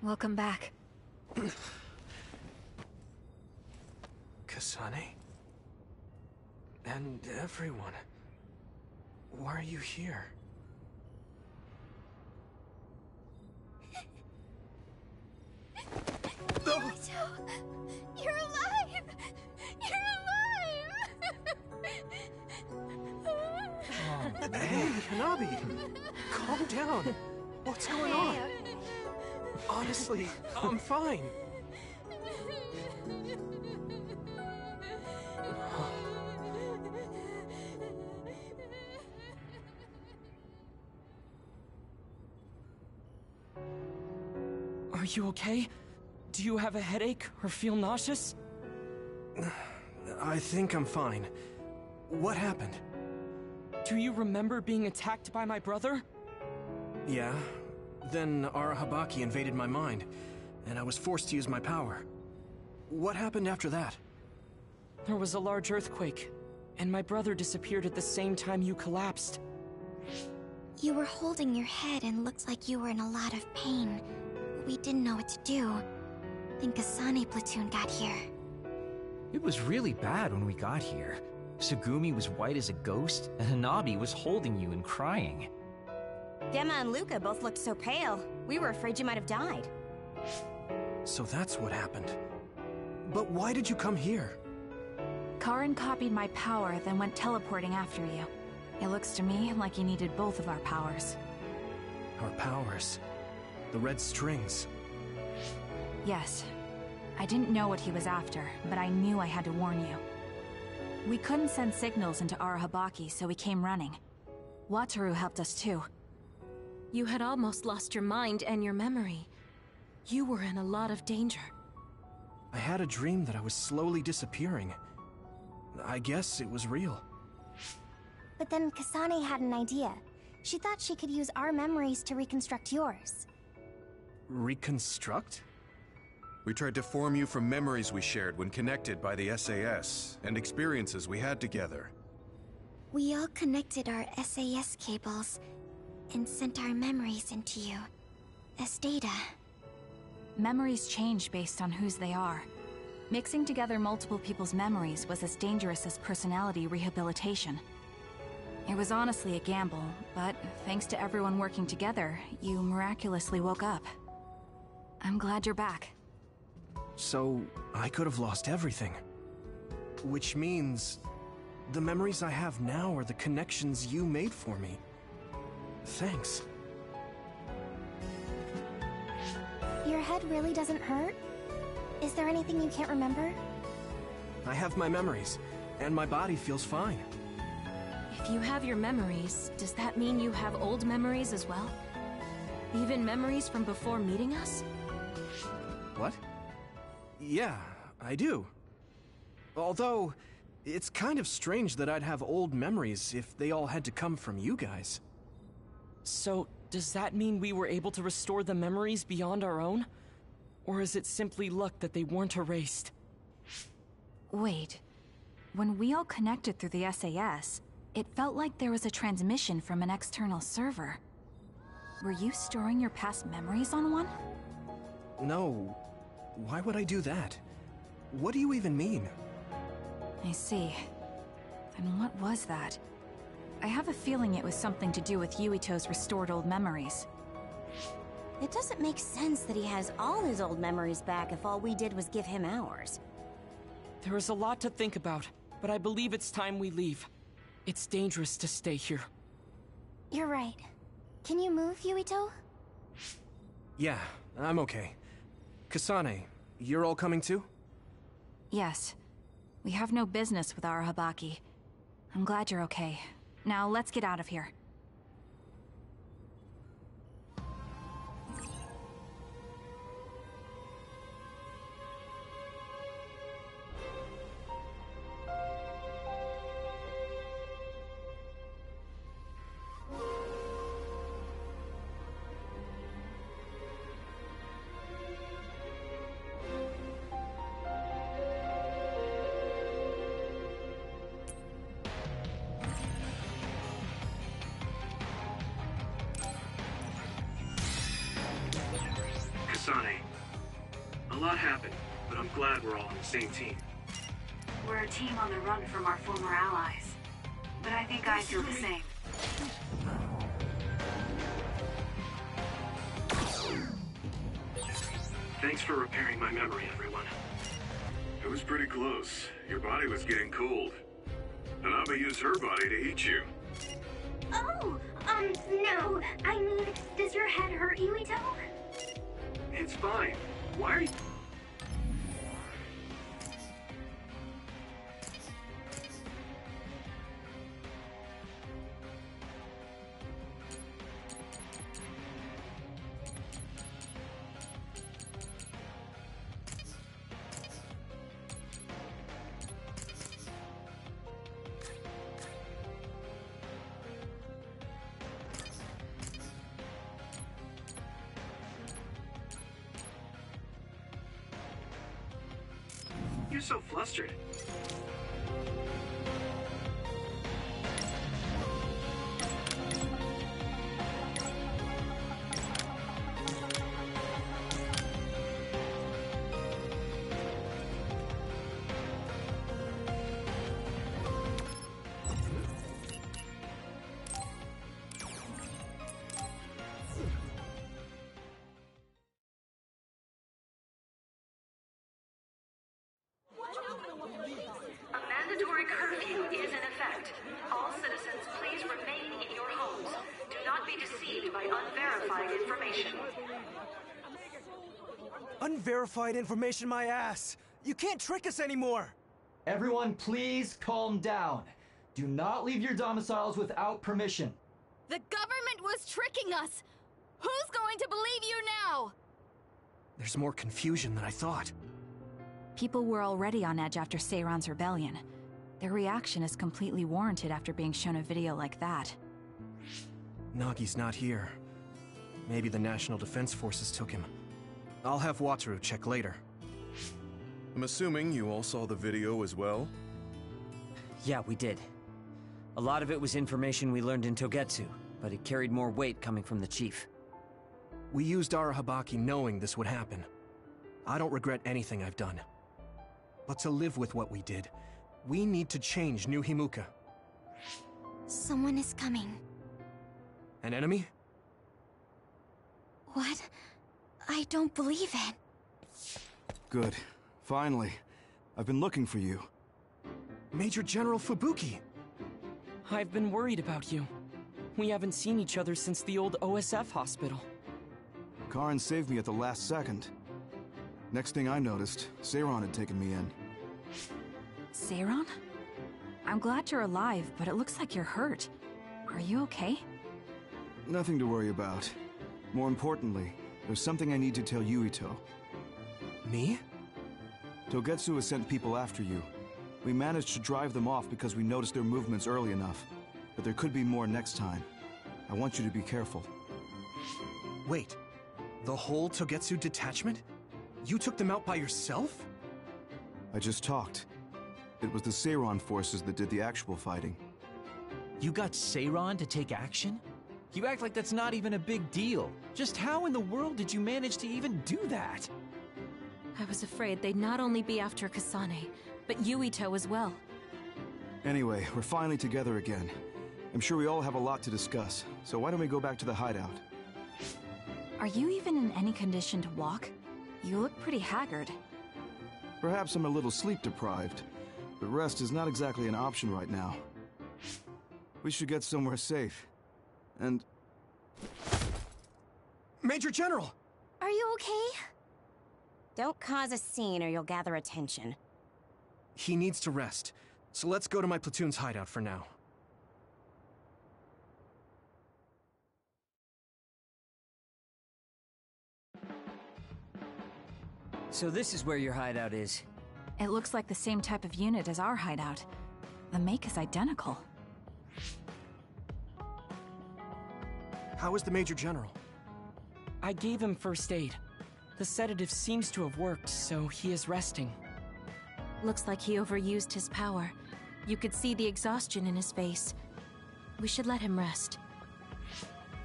Welcome back. Kasane? And everyone. Why are you here? Yuito! You're alive! You're alive! Hey, Hanabi! Calm down. What's going on? Honestly, I'm fine. Are you okay? Do you have a headache or feel nauseous? I think I'm fine. What happened? Do you remember being attacked by my brother? Yeah. Then Arahabaki invaded my mind, and I was forced to use my power. What happened after that? There was a large earthquake, and my brother disappeared at the same time you collapsed. You were holding your head and looked like you were in a lot of pain. We didn't know what to do. Then Kasane platoon got here. It was really bad when we got here. Sugumi was white as a ghost, and Hanabi was holding you and crying. Gemma and Luca both looked so pale. We were afraid you might have died. So that's what happened. But why did you come here? Karin copied my power, then went teleporting after you. It looks to me like you needed both of our powers. Our powers? The red strings? Yes. I didn't know what he was after, but I knew I had to warn you. We couldn't send signals into Arahabaki, so we came running. Wataru helped us too. You had almost lost your mind and your memory. You were in a lot of danger. I had a dream that I was slowly disappearing. I guess it was real. But then Kasane had an idea. She thought she could use our memories to reconstruct yours. Reconstruct? We tried to form you from memories we shared when connected by the SAS, and experiences we had together. We all connected our SAS cables and sent our memories into you as data. Memories change based on whose they are. Mixing together multiple people's memories was as dangerous as personality rehabilitation. It was honestly a gamble, but thanks to everyone working together, you miraculously woke up. I'm glad you're back. So, I could have lost everything. Which means, the memories I have now are the connections you made for me. Thanks. Your head really doesn't hurt? Is there anything you can't remember? I have my memories, and my body feels fine. If you have your memories, does that mean you have old memories as well? Even memories from before meeting us? What? Yeah, I do. Although, it's kind of strange that I'd have old memories if they all had to come from you guys. So, does that mean we were able to restore the memories beyond our own? Or is it simply luck that they weren't erased? Wait. When we all connected through the SAS, it felt like there was a transmission from an external server. Were you storing your past memories on one? No. Why would I do that? What do you even mean? I see. Then what was that? I have a feeling it was something to do with Yuito's restored old memories. It doesn't make sense that he has all his old memories back if all we did was give him ours. There is a lot to think about, but I believe it's time we leave. It's dangerous to stay here. You're right. Can you move, Yuito? Yeah, I'm okay. Kasane, you're all coming too? Yes. We have no business with Arahabaki. I'm glad you're okay. Now let's get out of here. Kasane, a lot happened, but I'm glad we're all on the same team. We're a team on the run from our former allies. But I think I feel the same. Thanks for repairing my memory, everyone. It was pretty close. Your body was getting cold. Hanabi used her body to eat you. Oh, no. I mean, does your head hurt, Yuito? It's fine. Why are you... You're so flustered. A mandatory curfew is in effect. All citizens, please remain in your homes. Do not be deceived by unverified information. Unverified information, my ass! You can't trick us anymore! Everyone, please calm down. Do not leave your domiciles without permission. The government was tricking us! Who's going to believe you now? There's more confusion than I thought. People were already on edge after Seiran's rebellion. Their reaction is completely warranted after being shown a video like that. Nagi's not here. Maybe the National Defense Forces took him. I'll have Wataru check later. I'm assuming you all saw the video as well? Yeah, we did. A lot of it was information we learned in Togetsu, but it carried more weight coming from the chief. We used Arahabaki knowing this would happen. I don't regret anything I've done. But to live with what we did, we need to change New Himuka. Someone is coming. An enemy? What? I don't believe it. Good. Finally. I've been looking for you. Major General Fubuki! I've been worried about you. We haven't seen each other since the old OSF hospital. Karin saved me at the last second. Next thing I noticed, Seiran had taken me in. Seiran? I'm glad you're alive, but it looks like you're hurt. Are you okay? Nothing to worry about. More importantly, there's something I need to tell Yuito. Me? Togetsu has sent people after you. We managed to drive them off because we noticed their movements early enough. But there could be more next time. I want you to be careful. Wait, the whole Togetsu detachment? You took them out by yourself? I just talked. It was the Seiran forces that did the actual fighting. You got Seiran to take action? You act like that's not even a big deal. Just how in the world did you manage to even do that? I was afraid they'd not only be after Kasane, but Yuito as well. Anyway, we're finally together again. I'm sure we all have a lot to discuss, so why don't we go back to the hideout? Are you even in any condition to walk? You look pretty haggard. Perhaps I'm a little sleep deprived, but rest is not exactly an option right now. We should get somewhere safe. And... Major General! Are you okay? Don't cause a scene or you'll gather attention. He needs to rest, so let's go to my platoon's hideout for now. So this is where your hideout is. It looks like the same type of unit as our hideout. The make is identical. How is the Major General? I gave him first aid. The sedative seems to have worked, so he is resting. Looks like he overused his power. You could see the exhaustion in his face. We should let him rest.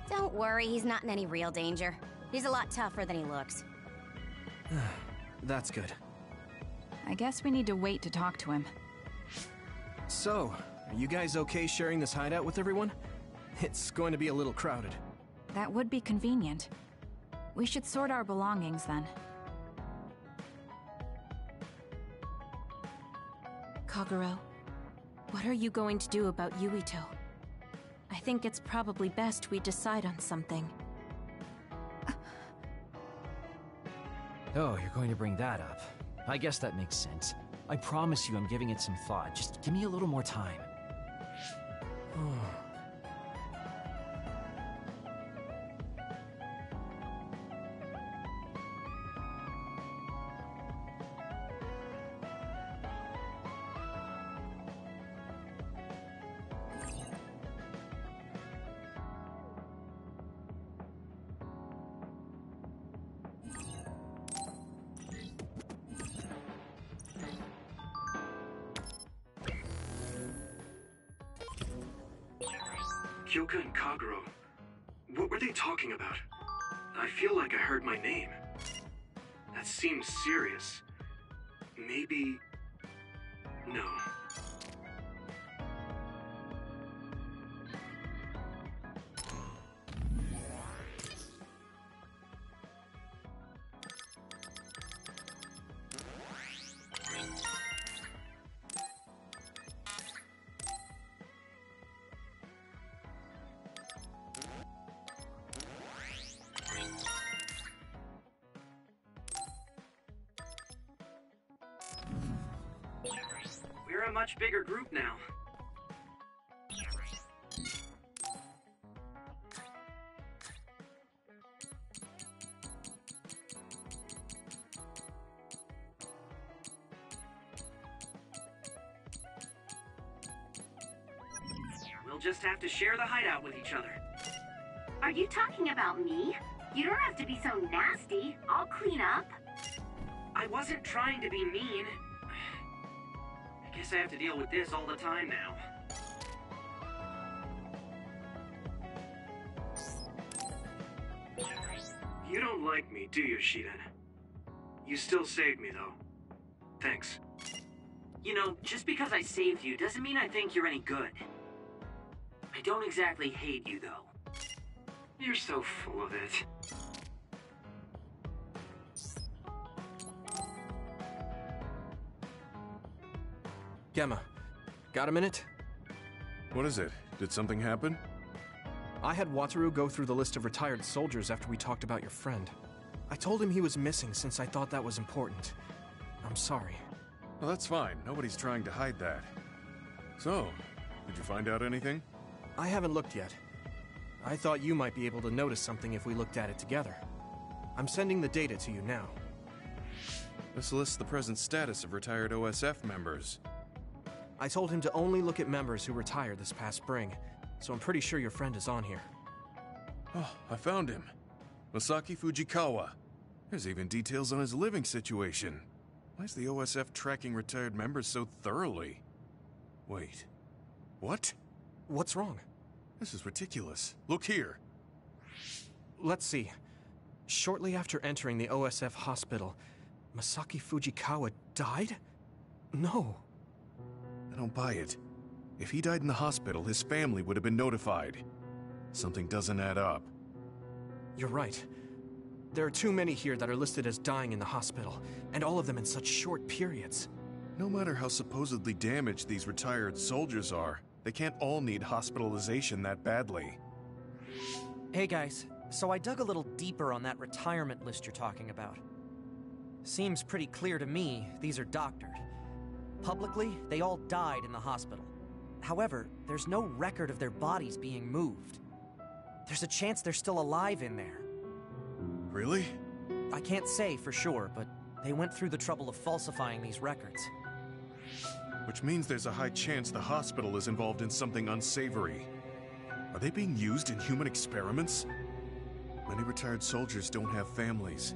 Don't worry, he's not in any real danger. He's a lot tougher than he looks. That's good. I guess we need to wait to talk to him. So, are you guys okay sharing this hideout with everyone? It's going to be a little crowded. That would be convenient. We should sort our belongings then. Kagero, what are you going to do about Yuito? I think it's probably best we decide on something. Oh, you're going to bring that up. I guess that makes sense. I promise you I'm giving it some thought. Just give me a little more time. Kyoka and Kagero. What were they talking about? I feel like I heard my name. That seems serious. Maybe... no. We're a much bigger group now. We'll just have to share the hideout with each other. Are you talking about me? You don't have to be so nasty. I'll clean up. I wasn't trying to be mean. I guess I have to deal with this all the time now. You don't like me, do you, Shiden? You still saved me, though. Thanks. You know, just because I saved you doesn't mean I think you're any good. I don't exactly hate you, though. You're so full of it. Gemma, got a minute? What is it? Did something happen? I had Wataru go through the list of retired soldiers after we talked about your friend. I told him he was missing since I thought that was important. I'm sorry. Well, that's fine. Nobody's trying to hide that. So, did you find out anything? I haven't looked yet. I thought you might be able to notice something if we looked at it together. I'm sending the data to you now. This lists the present status of retired OSF members. I told him to only look at members who retired this past spring, so I'm pretty sure your friend is on here. Oh, I found him. Masaki Fujikawa. There's even details on his living situation. Why is the OSF tracking retired members so thoroughly? Wait. What? What's wrong? This is ridiculous. Look here. Let's see. Shortly after entering the OSF hospital, Masaki Fujikawa died? No. I don't buy it. If he died in the hospital, his family would have been notified. Something doesn't add up. You're right. There are too many here that are listed as dying in the hospital, and all of them in such short periods. No matter how supposedly damaged these retired soldiers are, they can't all need hospitalization that badly. Hey guys, so I dug a little deeper on that retirement list you're talking about. Seems pretty clear to me these are doctored. Publicly, they all died in the hospital. However, there's no record of their bodies being moved. There's a chance they're still alive in there. Really? I can't say for sure, but they went through the trouble of falsifying these records. Which means there's a high chance the hospital is involved in something unsavory. Are they being used in human experiments? Many retired soldiers don't have families.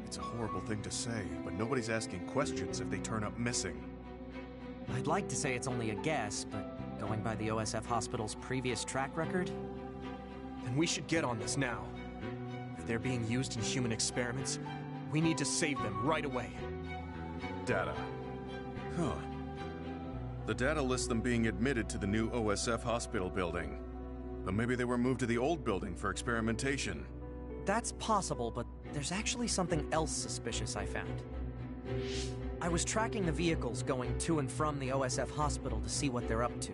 It's a horrible thing to say, but nobody's asking questions if they turn up missing. I'd like to say it's only a guess, but going by the OSF hospital's previous track record... Then we should get on this now. If they're being used in human experiments, we need to save them right away. Data. Huh. The data lists them being admitted to the new OSF hospital building. But maybe they were moved to the old building for experimentation. That's possible, but there's actually something else suspicious I found. I was tracking the vehicles going to and from the OSF hospital to see what they're up to.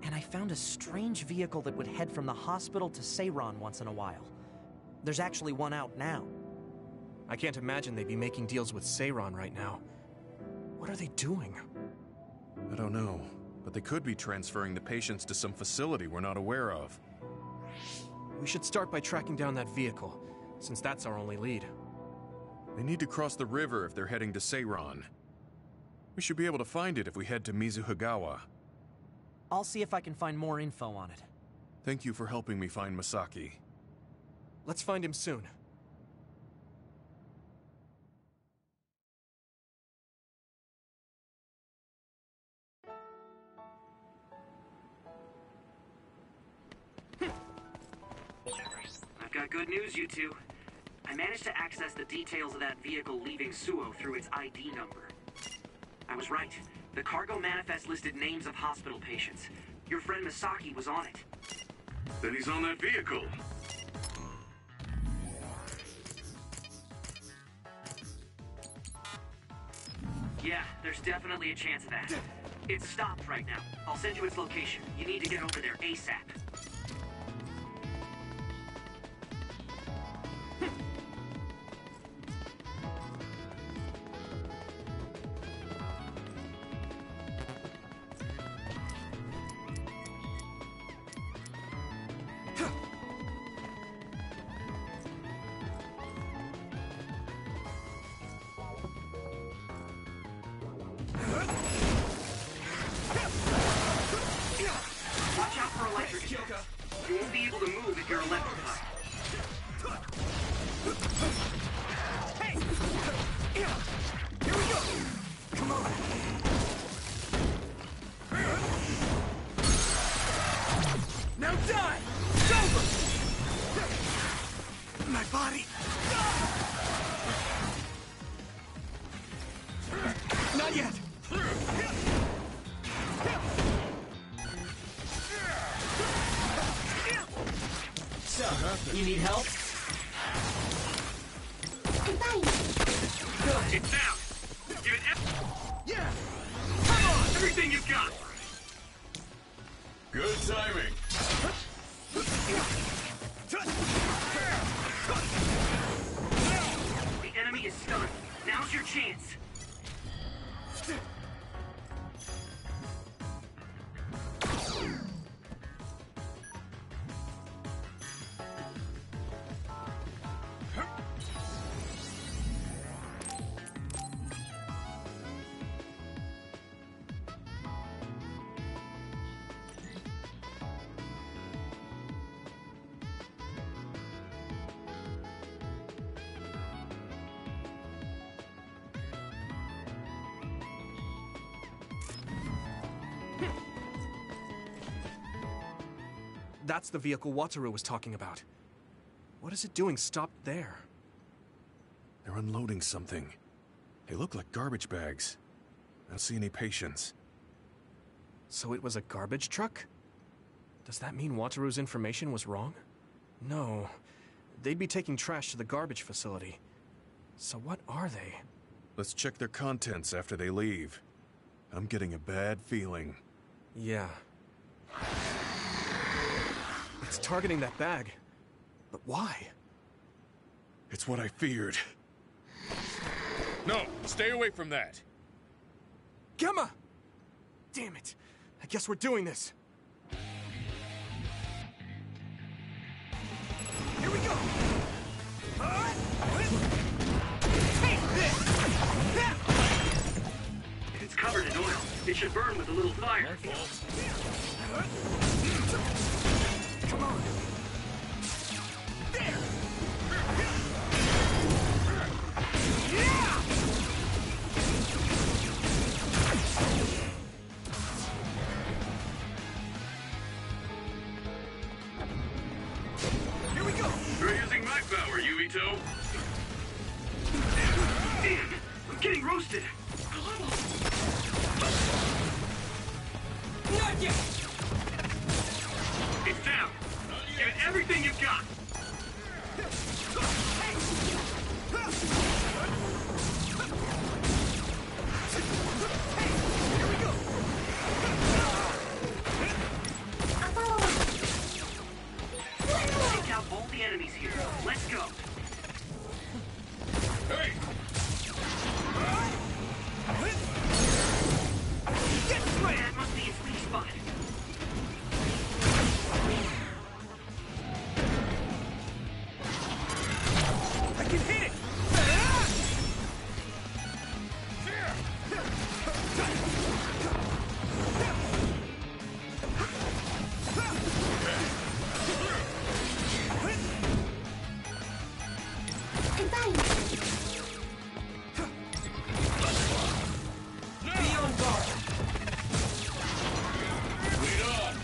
And I found a strange vehicle that would head from the hospital to Seiran once in a while. There's actually one out now. I can't imagine they'd be making deals with Seiran right now. What are they doing? I don't know, but they could be transferring the patients to some facility we're not aware of. We should start by tracking down that vehicle, since that's our only lead. They need to cross the river if they're heading to Seiran. We should be able to find it if we head to Mizuhigawa. I'll see if I can find more info on it. Thank you for helping me find Masaki. Let's find him soon. I've got good news, you two. I managed to access the details of that vehicle leaving Suo through its ID number. I was right. The cargo manifest listed names of hospital patients. Your friend Masaki was on it. Then he's on that vehicle. Yeah, there's definitely a chance of that. It's stopped right now. I'll send you its location. You need to get over there ASAP. Watch out for electric attacks. You won't be able to move if you're electrified. Hey! Here we go! Come on! Now die! It's over! My body! Not yet! So, you need help? Good. It's down. Give it Yeah! Come on! Everything you've got! Good timing. The enemy is stunned. Now's your chance. That's the vehicle Wataru was talking about. What is it doing stopped there? They're unloading something. They look like garbage bags. I don't see any patients. So it was a garbage truck? Does that mean Wataru's information was wrong? No. they'd be taking trash to the garbage facility. So what are they? Let's check their contents after they leave. I'm getting a bad feeling. Yeah. It's targeting that bag. But why? It's what I feared. No, stay away from that. Gemma! Damn it. I guess we're doing this. Here we go! Take this! If it's covered in oil, it should burn with a little fire. Come on! There! Yeah! Here we go! You're using my power, Yuito. Damn, I'm getting roasted. Not yet! It's down. Give it everything you've got. Here we go! Take out all the enemies here. Let's go. Hey! Get right. That must be its weak spot. I can hit it! Be on guard. Lead on!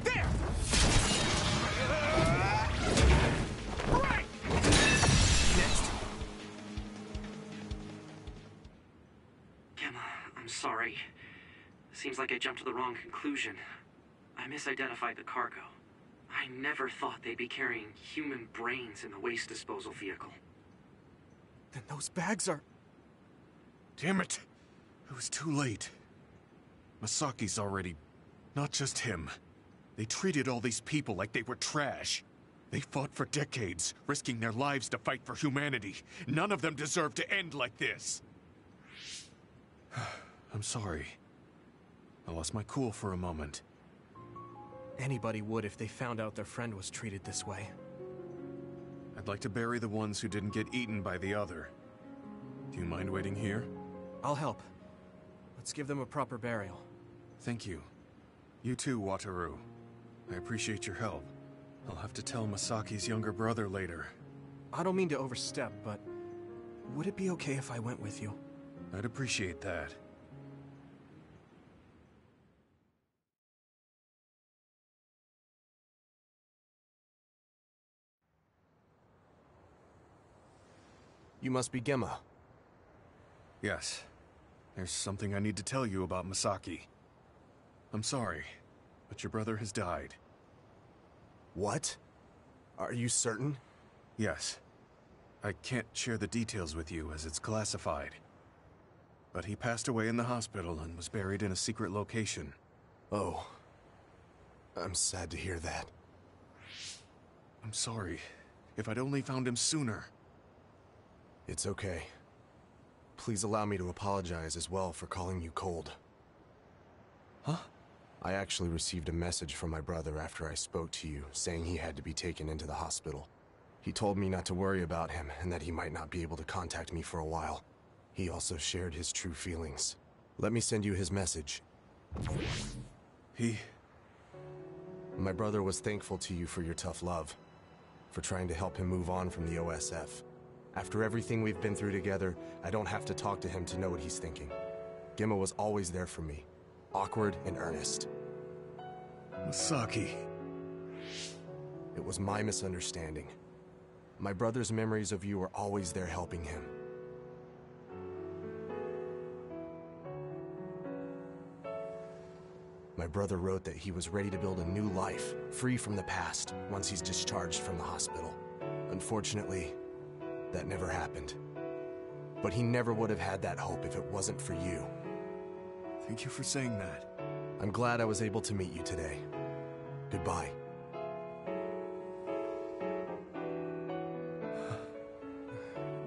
There! Right! Next. Gemma, I'm sorry. Seems like I jumped to the wrong conclusion. I misidentified the cargo. I never thought they'd be carrying human brains in the waste disposal vehicle. Then those bags are... Damn it! It was too late. Masaki's already... Not just him. They treated all these people like they were trash. They fought for decades, risking their lives to fight for humanity. None of them deserve to end like this. I'm sorry. I lost my cool for a moment. Anybody would if they found out their friend was treated this way. I'd like to bury the ones who didn't get eaten by the other. Do you mind waiting here? I'll help. Let's give them a proper burial. Thank you. You too, Wataru. I appreciate your help. I'll have to tell Masaki's younger brother later. I don't mean to overstep, but would it be okay if I went with you? I'd appreciate that. You must be Gemma. Yes. There's something I need to tell you about Masaki. I'm sorry, but your brother has died. What? Are you certain? Yes. I can't share the details with you as it's classified. But he passed away in the hospital and was buried in a secret location. Oh. I'm sad to hear that. I'm sorry. If I'd only found him sooner. It's okay. Please allow me to apologize as well for calling you cold. Huh? I actually received a message from my brother after I spoke to you, saying he had to be taken into the hospital. He told me not to worry about him, and that he might not be able to contact me for a while. He also shared his true feelings. Let me send you his message. My brother was thankful to you for your tough love, for trying to help him move on from the OSF. After everything we've been through together, I don't have to talk to him to know what he's thinking. Gemma was always there for me, awkward and earnest. Masaki. It was my misunderstanding. My brother's memories of you were always there helping him. My brother wrote that he was ready to build a new life, free from the past, once he's discharged from the hospital. Unfortunately, that never happened. But he never would have had that hope if it wasn't for you. Thank you for saying that. I'm glad I was able to meet you today. Goodbye.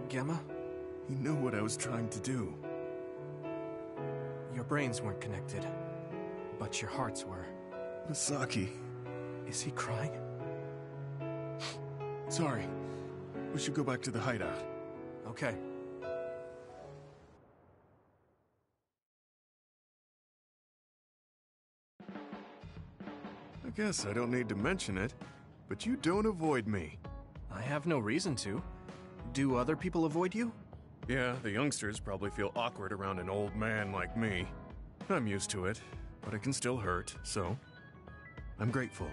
Gemma? You know what I was trying to do. Your brains weren't connected, but your hearts were. Misaki. Is he crying? Sorry. We should go back to the hideout. Okay. I guess I don't need to mention it, but you don't avoid me. I have no reason to. Do other people avoid you? Yeah, the youngsters probably feel awkward around an old man like me. I'm used to it, but it can still hurt, so I'm grateful.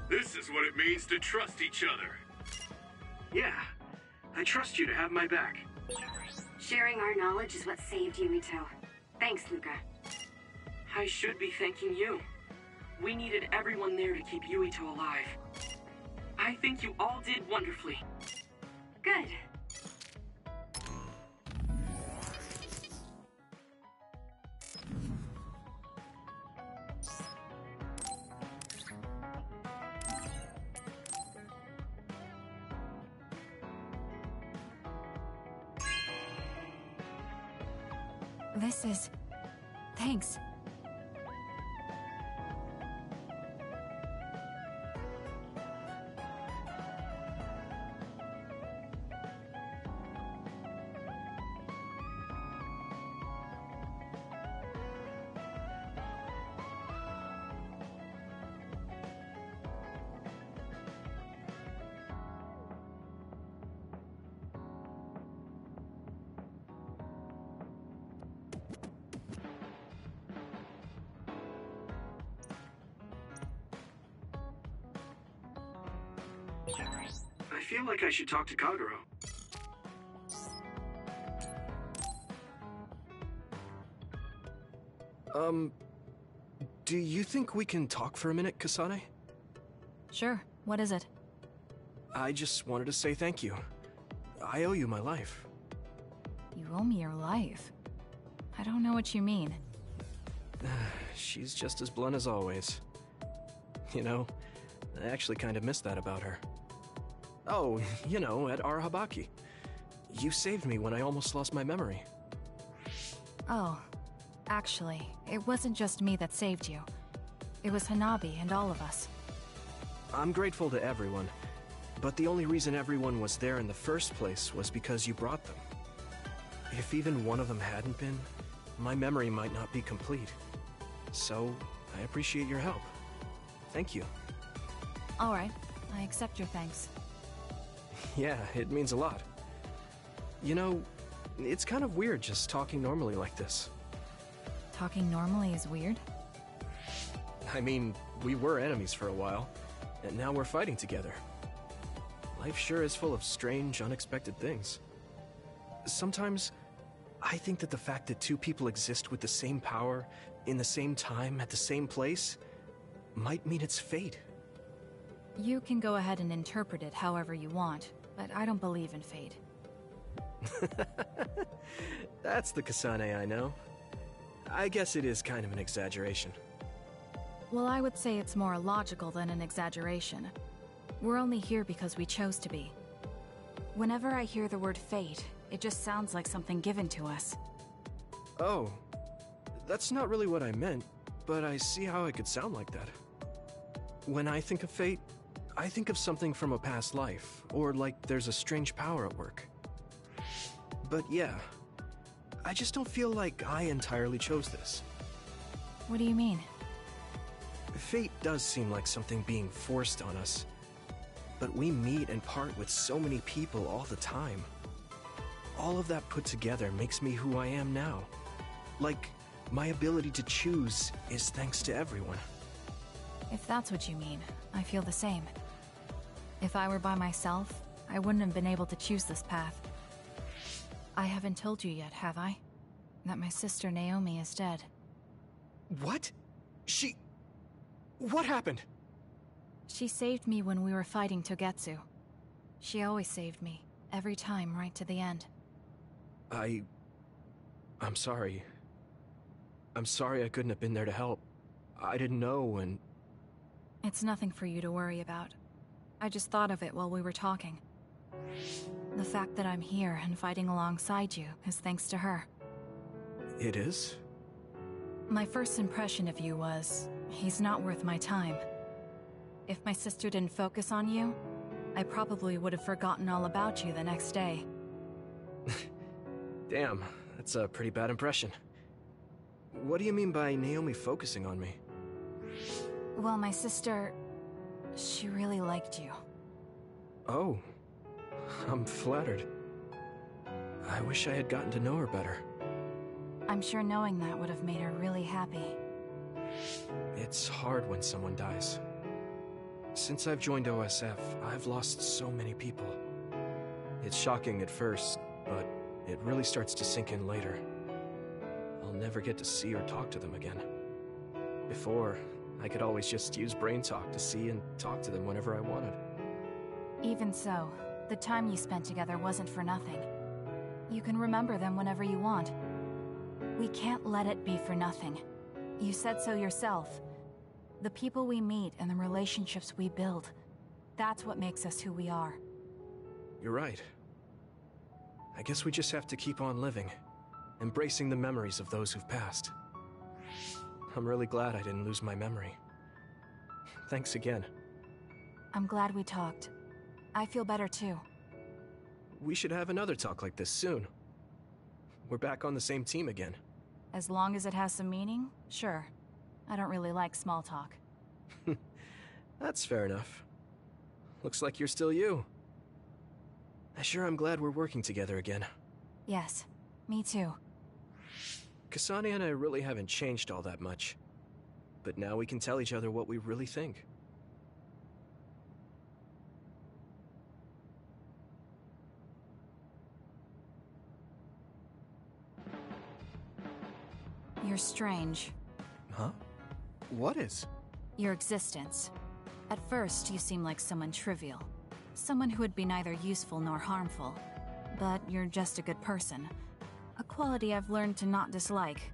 This is what it means to trust each other. Yeah, I trust you to have my back. Sharing our knowledge is what saved Yuito. Thanks, Luca. I should be thanking you. We needed everyone there to keep Yuito alive. I think you all did wonderfully. Good. This is... Thanks. I feel like I should talk to Kagero. Do you think we can talk for a minute, Kasane? Sure. What is it? I just wanted to say thank you. I owe you my life. You owe me your life. I don't know what you mean. She's just as blunt as always. You know, I actually kind of missed that about her. Oh, you know, at Arahabaki. You saved me when I almost lost my memory. Oh, actually, it wasn't just me that saved you. It was Hanabi and all of us. I'm grateful to everyone, but the only reason everyone was there in the first place was because you brought them. If even one of them hadn't been, my memory might not be complete. So, I appreciate your help. Thank you. Alright, I accept your thanks. Yeah, it means a lot. You know, it's kind of weird just talking normally like this. Talking normally is weird? I mean, we were enemies for a while, and now we're fighting together. Life sure is full of strange, unexpected things. Sometimes, I think that the fact that two people exist with the same power, in the same time, at the same place, might mean it's fate. You can go ahead and interpret it however you want, but I don't believe in fate. That's the Kasane I know. I guess it is kind of an exaggeration. Well, I would say it's more logical than an exaggeration. We're only here because we chose to be. Whenever I hear the word fate, it just sounds like something given to us. Oh, that's not really what I meant, but I see how it could sound like that. When I think of fate, I think of something from a past life, or like there's a strange power at work. But yeah, I just don't feel like I entirely chose this. What do you mean? Fate does seem like something being forced on us, but we meet and part with so many people all the time. All of that put together makes me who I am now. Like, my ability to choose is thanks to everyone. If that's what you mean, I feel the same. If I were by myself, I wouldn't have been able to choose this path. I haven't told you yet, have I? That my sister Naomi is dead. What? What happened? She saved me when we were fighting Togetsu. She always saved me, every time, right to the end. I'm sorry. I'm sorry I couldn't have been there to help. I didn't know and... It's nothing for you to worry about. I just thought of it while we were talking. The fact that I'm here and fighting alongside you is thanks to her. It is? My first impression of you was, he's not worth my time. If my sister didn't focus on you, I probably would have forgotten all about you the next day. Damn, that's a pretty bad impression. What do you mean by Naomi focusing on me? Well, my sister... she really liked you. Oh. I'm flattered. I wish I had gotten to know her better. I'm sure knowing that would have made her really happy. It's hard when someone dies. Since I've joined OSF, I've lost so many people. It's shocking at first, but it really starts to sink in later. I'll never get to see or talk to them again. Before, I could always just use brain talk to see and talk to them whenever I wanted. Even so, the time you spent together wasn't for nothing. You can remember them whenever you want. We can't let it be for nothing. You said so yourself. The people we meet and the relationships we build, that's what makes us who we are. You're right. I guess we just have to keep on living, embracing the memories of those who've passed. I'm really glad I didn't lose my memory. Thanks again. I'm glad we talked. I feel better too. We should have another talk like this soon. We're back on the same team again. As long as it has some meaning, sure. I don't really like small talk. That's fair enough. Looks like you're still you. I sure am glad we're working together again. Yes, me too. Kasane and I really haven't changed all that much. But now we can tell each other what we really think. You're strange. Huh? What is? Your existence. At first, you seem like someone trivial. Someone who would be neither useful nor harmful. But you're just a good person. A quality I've learned to not dislike.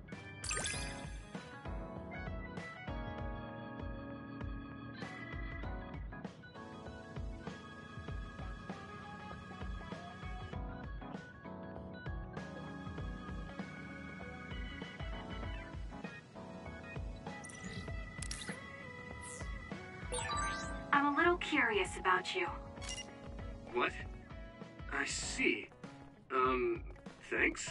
I'm a little curious about you. What? I see. Thanks?